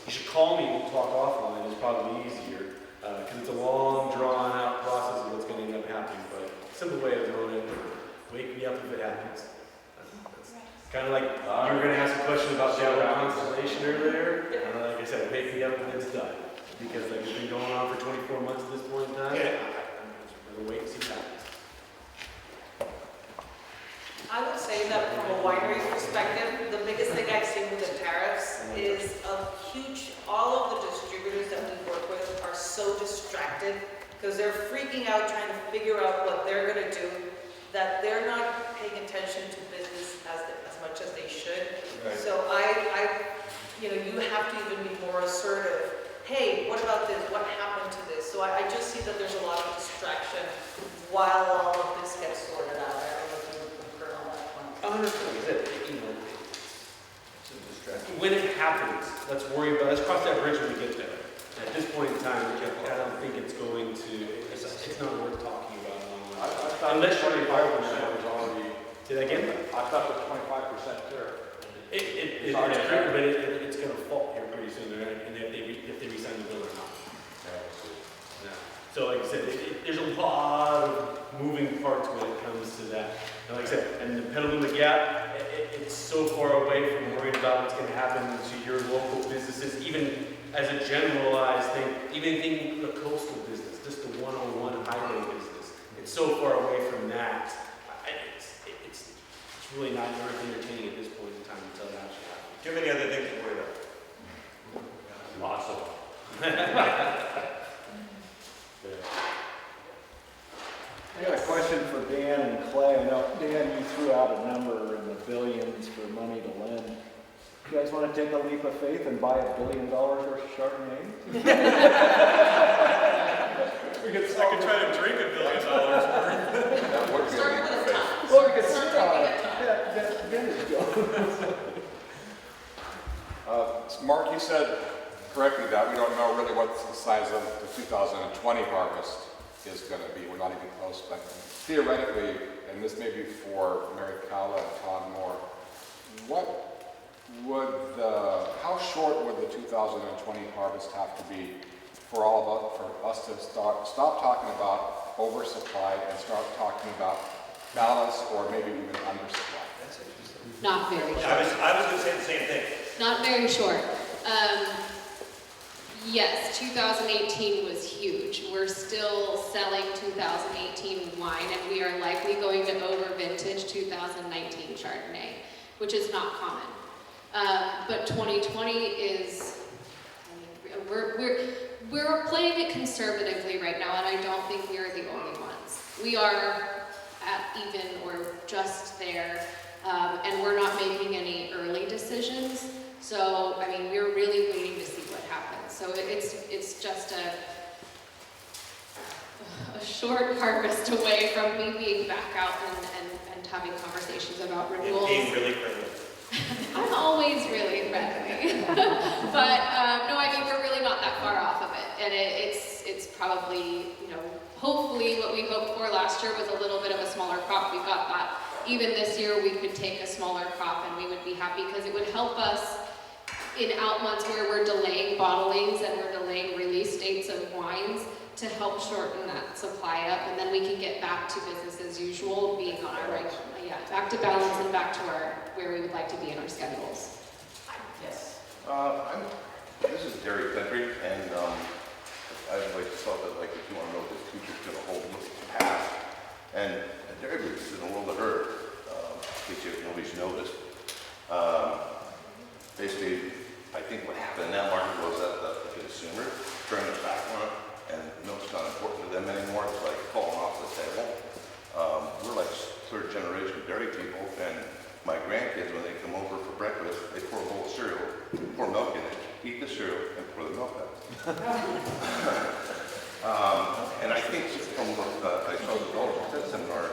you should call me. We'll talk offline. It's probably easier because it's a long, drawn-out process of what's going to end up happening. But simple way of doing it. Wake me up if it happens. Kind of like you were going to ask a question about downtown Constellation earlier. Like I said, wake me up when it's done. Because it's been going on for 24 months at this point in time. I'm going to wait and see what happens. I would say that from a winery perspective, the biggest thing I've seen with the tariffs is all of the distributors that we work with are so distracted because they're freaking out trying to figure out what they're going to do, that they're not paying attention to business as much as they should. Right. So you have to even be more assertive. Hey, what about this? What happened to this? So I just see that there's a lot of distraction while all of this gets sorted out. I don't know if you would concur on that point. 100%. When it happens, let's cross that bridge when we get there. At this point in time, I don't think it's going to, it's not worth talking about. I thought Unless 25% you're was already. Say that again? I thought the 25% tariff. It's true, but it's going to fall here pretty soon, right? And if they resign the bill or not. Yeah. So like I said, there's a lot of moving parts when it comes to that. And like I said, and the Petaluma Gap, it's so far away from worrying about what's going to happen to your local businesses, even as a generalized thing, even the coastal business, just the one-on-one highway business. It's so far away from that it's really not entertaining at this point in time until it actually happens. Too many other things to worry about. Lots of them. I got a question for Dan and Clay. I know, Dan, you threw out a number in the billions for money to lend. You guys want to take a leap of faith and buy $1 billion worth of Chardonnay? We could I could try to drink $1 billion worth. That would be a Start leap with of a faith. top. Well, we could Start sit on drinking it. at top. That vintage goes. Mark, you said correctly that we don't know really what the size of the 2020 harvest is going to be. We're not even close, but theoretically, and this may be for Mary Calla and Todd Moore, how short would the 2020 harvest have to be for us to stop talking about oversupply and start talking about balance or maybe even undersupply? Not very short. I was going to say the same thing. Not very short. Yes, 2018 was huge. We're still selling 2018 wine, and we are likely going to over vintage 2019 Chardonnay, which is not common. But 2020 is, we're playing it conservatively right now, and I don't think we are the only ones. We are at even or just there, and we're not making any early decisions. So, I mean, we're really waiting to see what happens. So it's just a short harvest away from me being back out and having conversations about renewals. Being really friendly. I'm always really friendly. But no, I mean, we're really not that far off of it. And it's probably, you know, hopefully what we hoped for last year was a little bit of a smaller crop. We got that. Even this year we could take a smaller crop and we would be happy because it would help us in out months where we're delaying bottlings and we're delaying release dates of wines to help shorten that supply up, and then we can get back to business as usual, being on our back to balance and back to where we would like to be in our schedules. Yes. This is Derry Country, and I've like thought that like if you want to know what the future's going to hold, look at the past. And Derry is in a world of hurt, in case nobody's noticed. Basically, I think what happened in that market was that the consumer turned their back on it, and milk's not important to them anymore. It's like falling off the table. We're like third generation dairy people, and my grandkids, when they come over for breakfast, they pour a bowl of cereal, pour milk in it, eat the cereal, and pour the milk out. And I think from what I saw the Dollar seminar,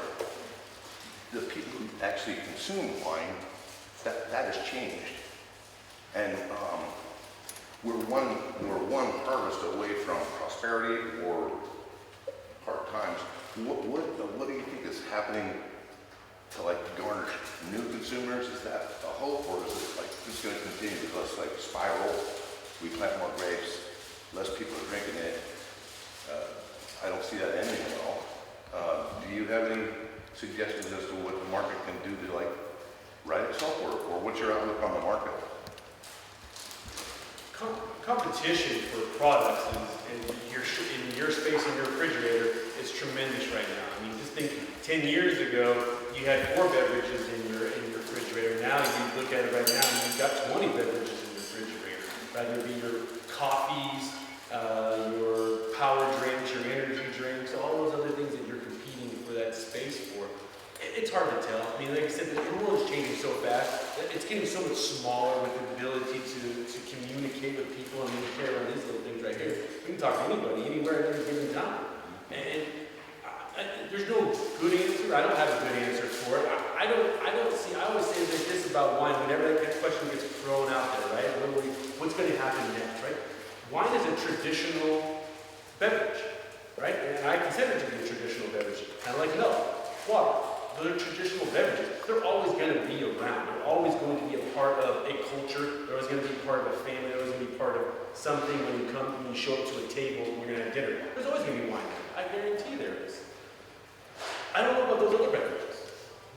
the people who actually consume wine, that has changed. And we're one harvest away from prosperity or hard times. What do you think is happening to like garner new consumers? Is that a hope, or is it like just going to continue to just like spiral? We plant more grapes, less people are drinking it. I don't see that ending at all. Do you have any suggestions as to what the market can do to like right itself, or what's your outlook on the market? Competition for products in your space in your refrigerator is tremendous right now. I mean, just think 10 years ago, you had 4 beverages in your refrigerator. Now you look at it right now, and you've got 20 beverages in your refrigerator. Whether it be your coffees, your power drinks, your energy drinks, all those other things that you're competing for that space for. It's hard to tell. I mean, like I said, the world is changing so fast. It's getting so much smaller with the ability to communicate with people. I mean, we carry around these little things right here. We can talk to anybody, anywhere, at any given time. And there's no good answer. I don't have a good answer for it. I always say this about wine. Whenever that question gets thrown out there, right? What's going to happen next, right? Wine is a traditional beverage, right? And I consider it to be a traditional beverage. Kind of like milk, water. They're traditional beverages. They're always going to be around. They're always going to be a part of a culture. They're always going to be part of a family. They're always going to be part of something when you show up to a table and you're going to have dinner. There's always going to be wine. I guarantee there is. I don't know about those other beverages,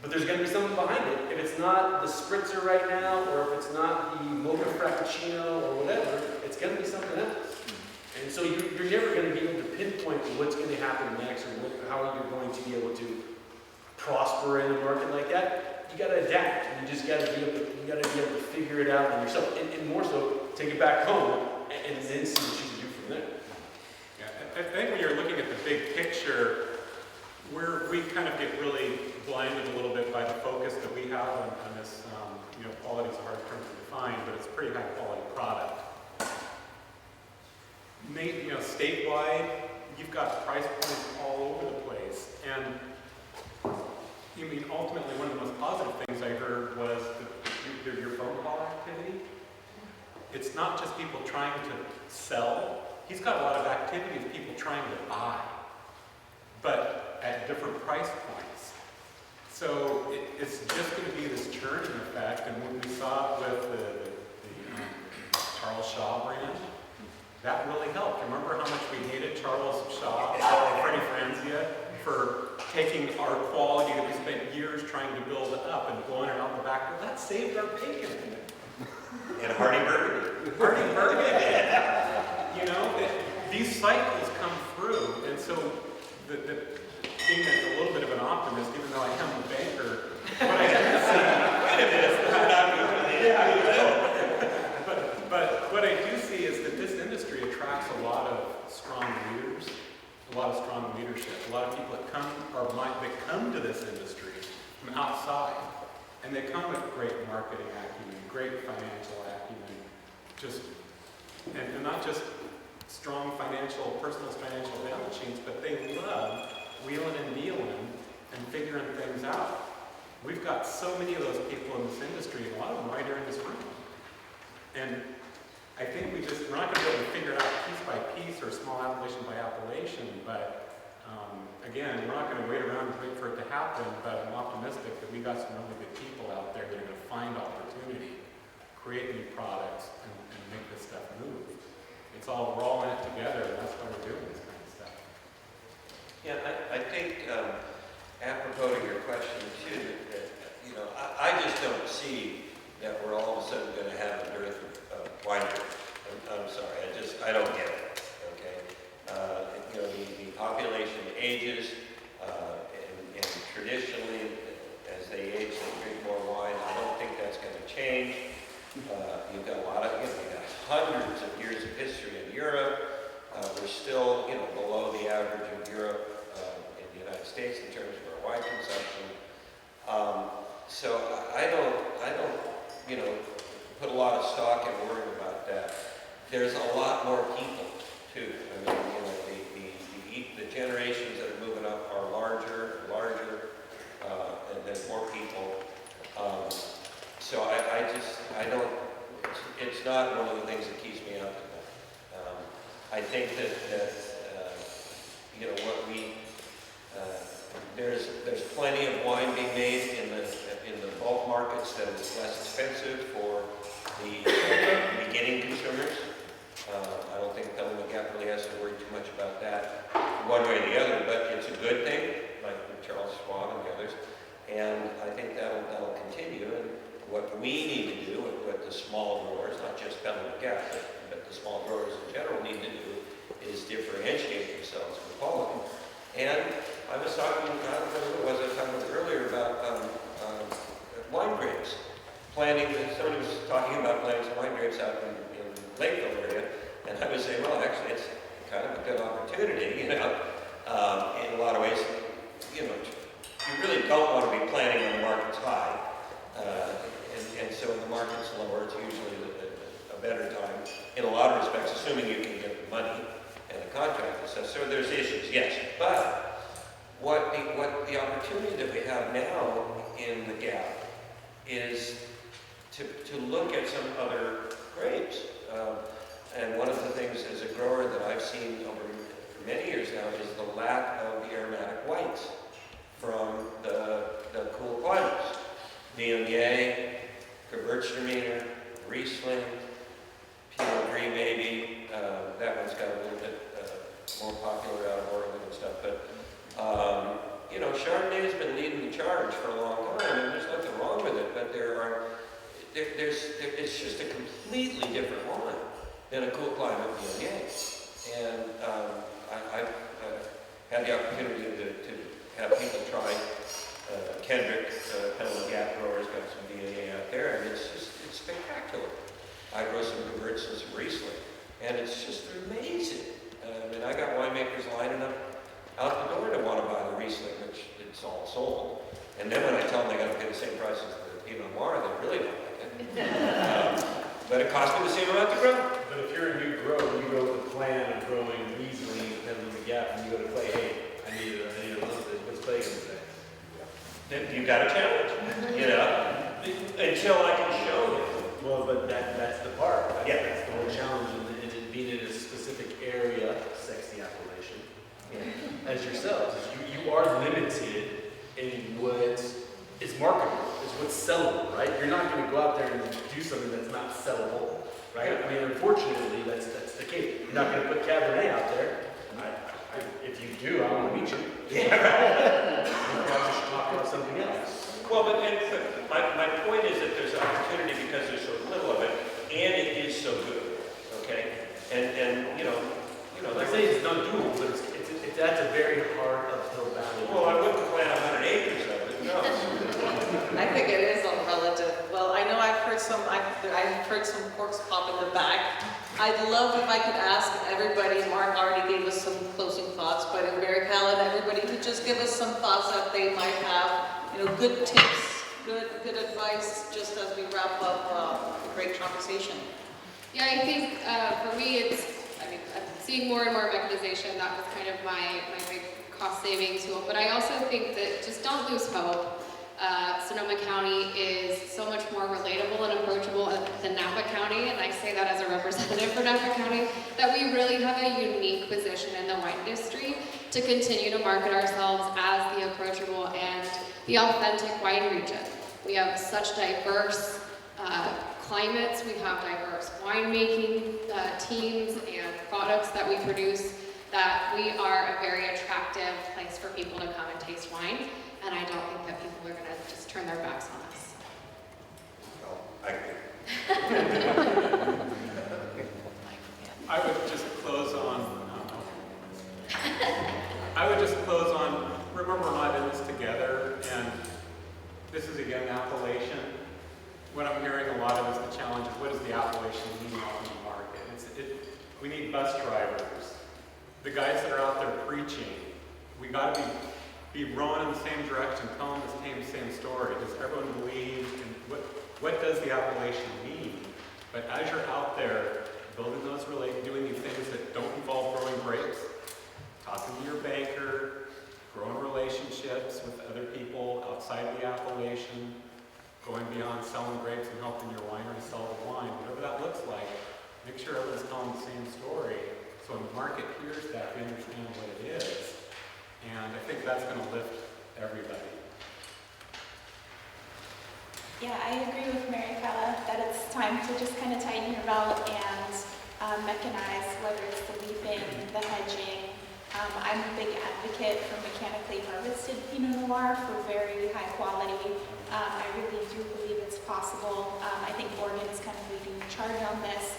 but there's going to be something behind it. If it's not the spritzer right now, or if it's not the mocha frappuccino or whatever, it's going to be something else. And so you're never going to be able to pinpoint what's going to happen next, or how you're going to be able to prosper prosper in a market like that, you gotta adapt. You just gotta be able to figure it out on yourself. And more so, take it back home and then see what you can do from there. Yeah, I think when you're looking at the big picture, we kind of get really blinded a little bit by the focus that we have on this, quality is a hard term to define, but it's a pretty high quality product. Statewide, you've got price points all over the place, and ultimately one of the most positive things I heard was your phone call activity. It's not just people trying to sell. He's got a lot of activity of people trying to buy, but at different price points. So it's just going to be this churning effect, and when we saw it with the Charles Shaw brand, that really helped. Remember how much we hated Charles Shaw, Freddie Franzia, for taking our quality that we spent years trying to build up and blowing it out the back? Well, that saved our bacon. And Hardy Burgundy. Hardy Burgundy. These cycles come through, and so being a little bit of an optimist, even though I am a banker, what I do see, but what I do see is that this industry attracts a lot of strong leaders, a lot of strong leadership, a lot of people that come to this industry from outside, and they come with great marketing acumen, great financial acumen, and not just strong personal financial balance sheets, but they love wheeling and dealing and figuring things out. We've got so many of those people in this industry, and a lot of them right here in this room. And I think we're not going to be able to figure it out piece by piece or small appellation by appellation, but again, we're not going to wait around and wait for it to happen, but I'm optimistic that we got some really good people out there that are going to find opportunity, create new products, and make this stuff move. We're all in it together, and that's why we're doing this kind of stuff. Yeah, I think, apropos to your question too, that, I just don't see that we're all of a sudden going to have a dearth of wineries. I'm sorry, I don't get it, okay? The population ages, and traditionally, as they age, they drink more wine. I don't think that's going to change. You've got you've got hundreds of years of history in Europe. We're still, below the average of Europe in the United States in terms of our wine consumption. So I don't, put a lot of stock in worrying about that. There's a lot more people too. The generations that are moving up are larger, and there's more people. So I don't. It's not one of the things that keeps me up at night. I think that there's plenty of wine being made in the bulk markets that is less expensive for the beginning consumers. I don't think Pelham Gap really has to worry too much about that one way or the other, but it's a good thing, like with Charles Schwab and the others, and I think that'll continue. And what we need to do, what the small growers, not just Pelham Gap, but the small growers in general need to do, is differentiate themselves with quality. And I was talking, I don't know who it was, I was talking earlier about wine grapes. Somebody was talking about planting some wine grapes out in Lakeville area, and I was saying, well, actually, it's kind of a good opportunity, in a lot of ways. You really don't want to be planting when the market's high, and so when the market's lower, it's usually a better time, in a lot of respects, assuming you can get the money and the contract and stuff. So there's issues, yes, but what the opportunity that we have now in the Gap is to look at some other grapes. And one of the things as a grower that I've seen over many years now is the lack of the aromatic whites from the cool climates. Viognier, Gewürztraminer, Riesling, Pinot Gris maybe. That one's got a little bit more popular out of Oregon and stuff. But, Chardonnay has been leading the charge for a long time, and there's nothing wrong with it, but it's just a completely different wine than a cool climate Viognier. And I've had the opportunity to have people try Kendrick, Petaluma Gap growers got some DNA out there, and it's spectacular. I grow some Gewurz and some Riesling, and it's just amazing. And I got winemakers lining up out the door to want to buy the Riesling, which it's all sold. And then when I tell them they got to pay the same price as the Pinot Noir, they really don't like it. But it cost me the same amount to grow. But if you're a new grower, you go with a plan of growing Riesling and Petaluma Gap, and you go to Clay, hey, I need a little bit, what's Clay going to say? Then you got a challenge, you know, until I can show you. Well, but that's the part. Yeah. That's the whole challenge in it being in a specific area, sexy appellation, as yourselves. You are limited in what is marketable, is what's sellable, right? You're not going to go out there and do something that's not sellable, right? I mean, unfortunately, that's the case. You're not going to put Cabernet out there. If you do, I want to meet you. Yeah, right. Perhaps you should talk about something else. Well, but my point is that there's opportunity because there's so little of it, and it is so good, okay? And you know, I say it's not doable, but that's a very hard uphill battle. well, I wouldn't plant 100 acres of it, no. I think it is all relative. Well, I know I've heard some corks pop in the back. I'd love if I could ask everybody, Mark already gave us some closing thoughts, but if Mary Cal and everybody could just give us some thoughts that they might have, good tips, good advice, just as we wrap up a great conversation. Yeah, I think for me, I'm seeing more and more mechanization. That was kind of my big cost saving tool. But I also think that just don't lose hope. Sonoma County is so much more relatable and approachable than Napa County, and I say that as a representative for Napa County, that we really have a unique position in the wine industry to continue to market ourselves as the approachable and the authentic wine region. We have such diverse climates, we have diverse winemaking teams and products that we produce, that we are a very attractive place for people to come and taste wine, and I don't think that people are going to just turn their backs on us. No, I agree. I would just close on, remember we're not in this together, and this is a young appellation. What I'm hearing a lot of is the challenge is what does the appellation mean out in the market? We need bus drivers, the guys that are out there preaching. We got to be rowing in the same direction, telling the same story. Does everyone believe in what does the appellation mean? But as you're out there building those doing these things that don't involve growing grapes, talking to your banker, growing relationships with other people outside the appellation, going beyond selling grapes and helping your winery sell the wine, whatever that looks like, make sure everyone's telling the same story. So when the market hears that, we understand what it is. And I think that's going to lift everybody. Yeah, I agree with Mary Fella that it's time to just kind of tighten your belt and mechanize, whether it's the leafing, the hedging. I'm a big advocate for mechanically harvested Pinot Noir for very high quality. I really do believe it's possible. I think Oregon is kind of leading the charge on this.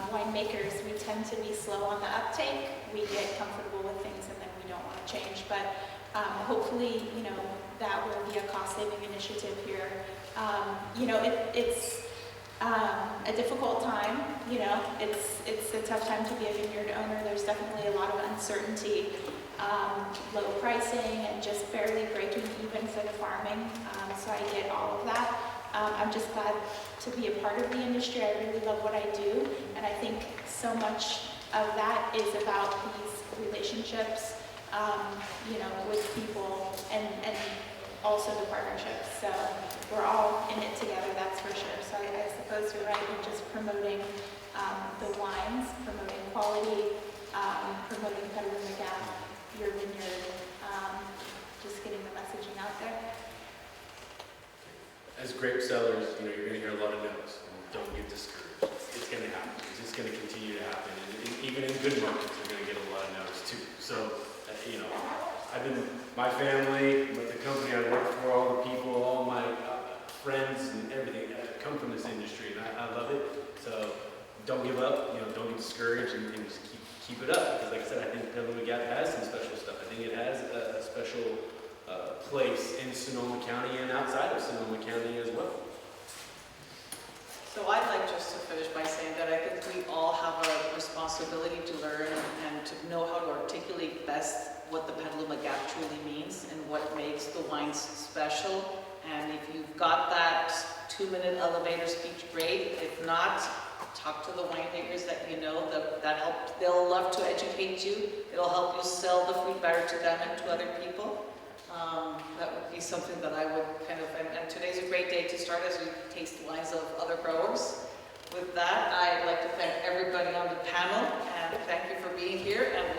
Winemakers, we tend to be slow on the uptake. We get comfortable with things and then we don't want to change. But hopefully, that will be a cost-saving initiative here. It's a difficult time. It's a tough time to be a vineyard owner. There's definitely a lot of uncertainty, low pricing, and just barely breaking even for the farming. So I get all of that. I'm just glad to be a part of the industry. I really love what I do, and I think so much of that is about these relationships, with people and also the partnerships. So we're all in it together, that's for sure. So I suppose you're right in just promoting the wines, promoting quality, promoting Petaluma Gap, your vineyard, just getting the messaging out there. As grape sellers, you're going to hear a lot of no's. Don't get discouraged. It's going to happen. It's just going to continue to happen. And even in good markets, you're going to get a lot of no's too. So, my family, with the company I work for, all the people, all my friends and everything come from this industry, and I love it. So don't give up. Don't get discouraged, and just keep it up. Because, like I said, I think Petaluma Gap has some special stuff. I think it has a special place place in Sonoma County and outside of Sonoma County as well. So I'd like just to finish by saying that I think we all have a responsibility to learn and to know how to articulate best what the Petaluma Gap truly means and what makes the wines special. And if you've got that 2-minute elevator speech, great. If not, talk to the winemakers that you know, that help. They'll love to educate you. It'll help you sell the food better to them and to other people. That would be something that I would kind of, and today's a great day to start as we taste the wines of other growers. With that, I'd like to thank everybody on the panel, and thank you for being here, and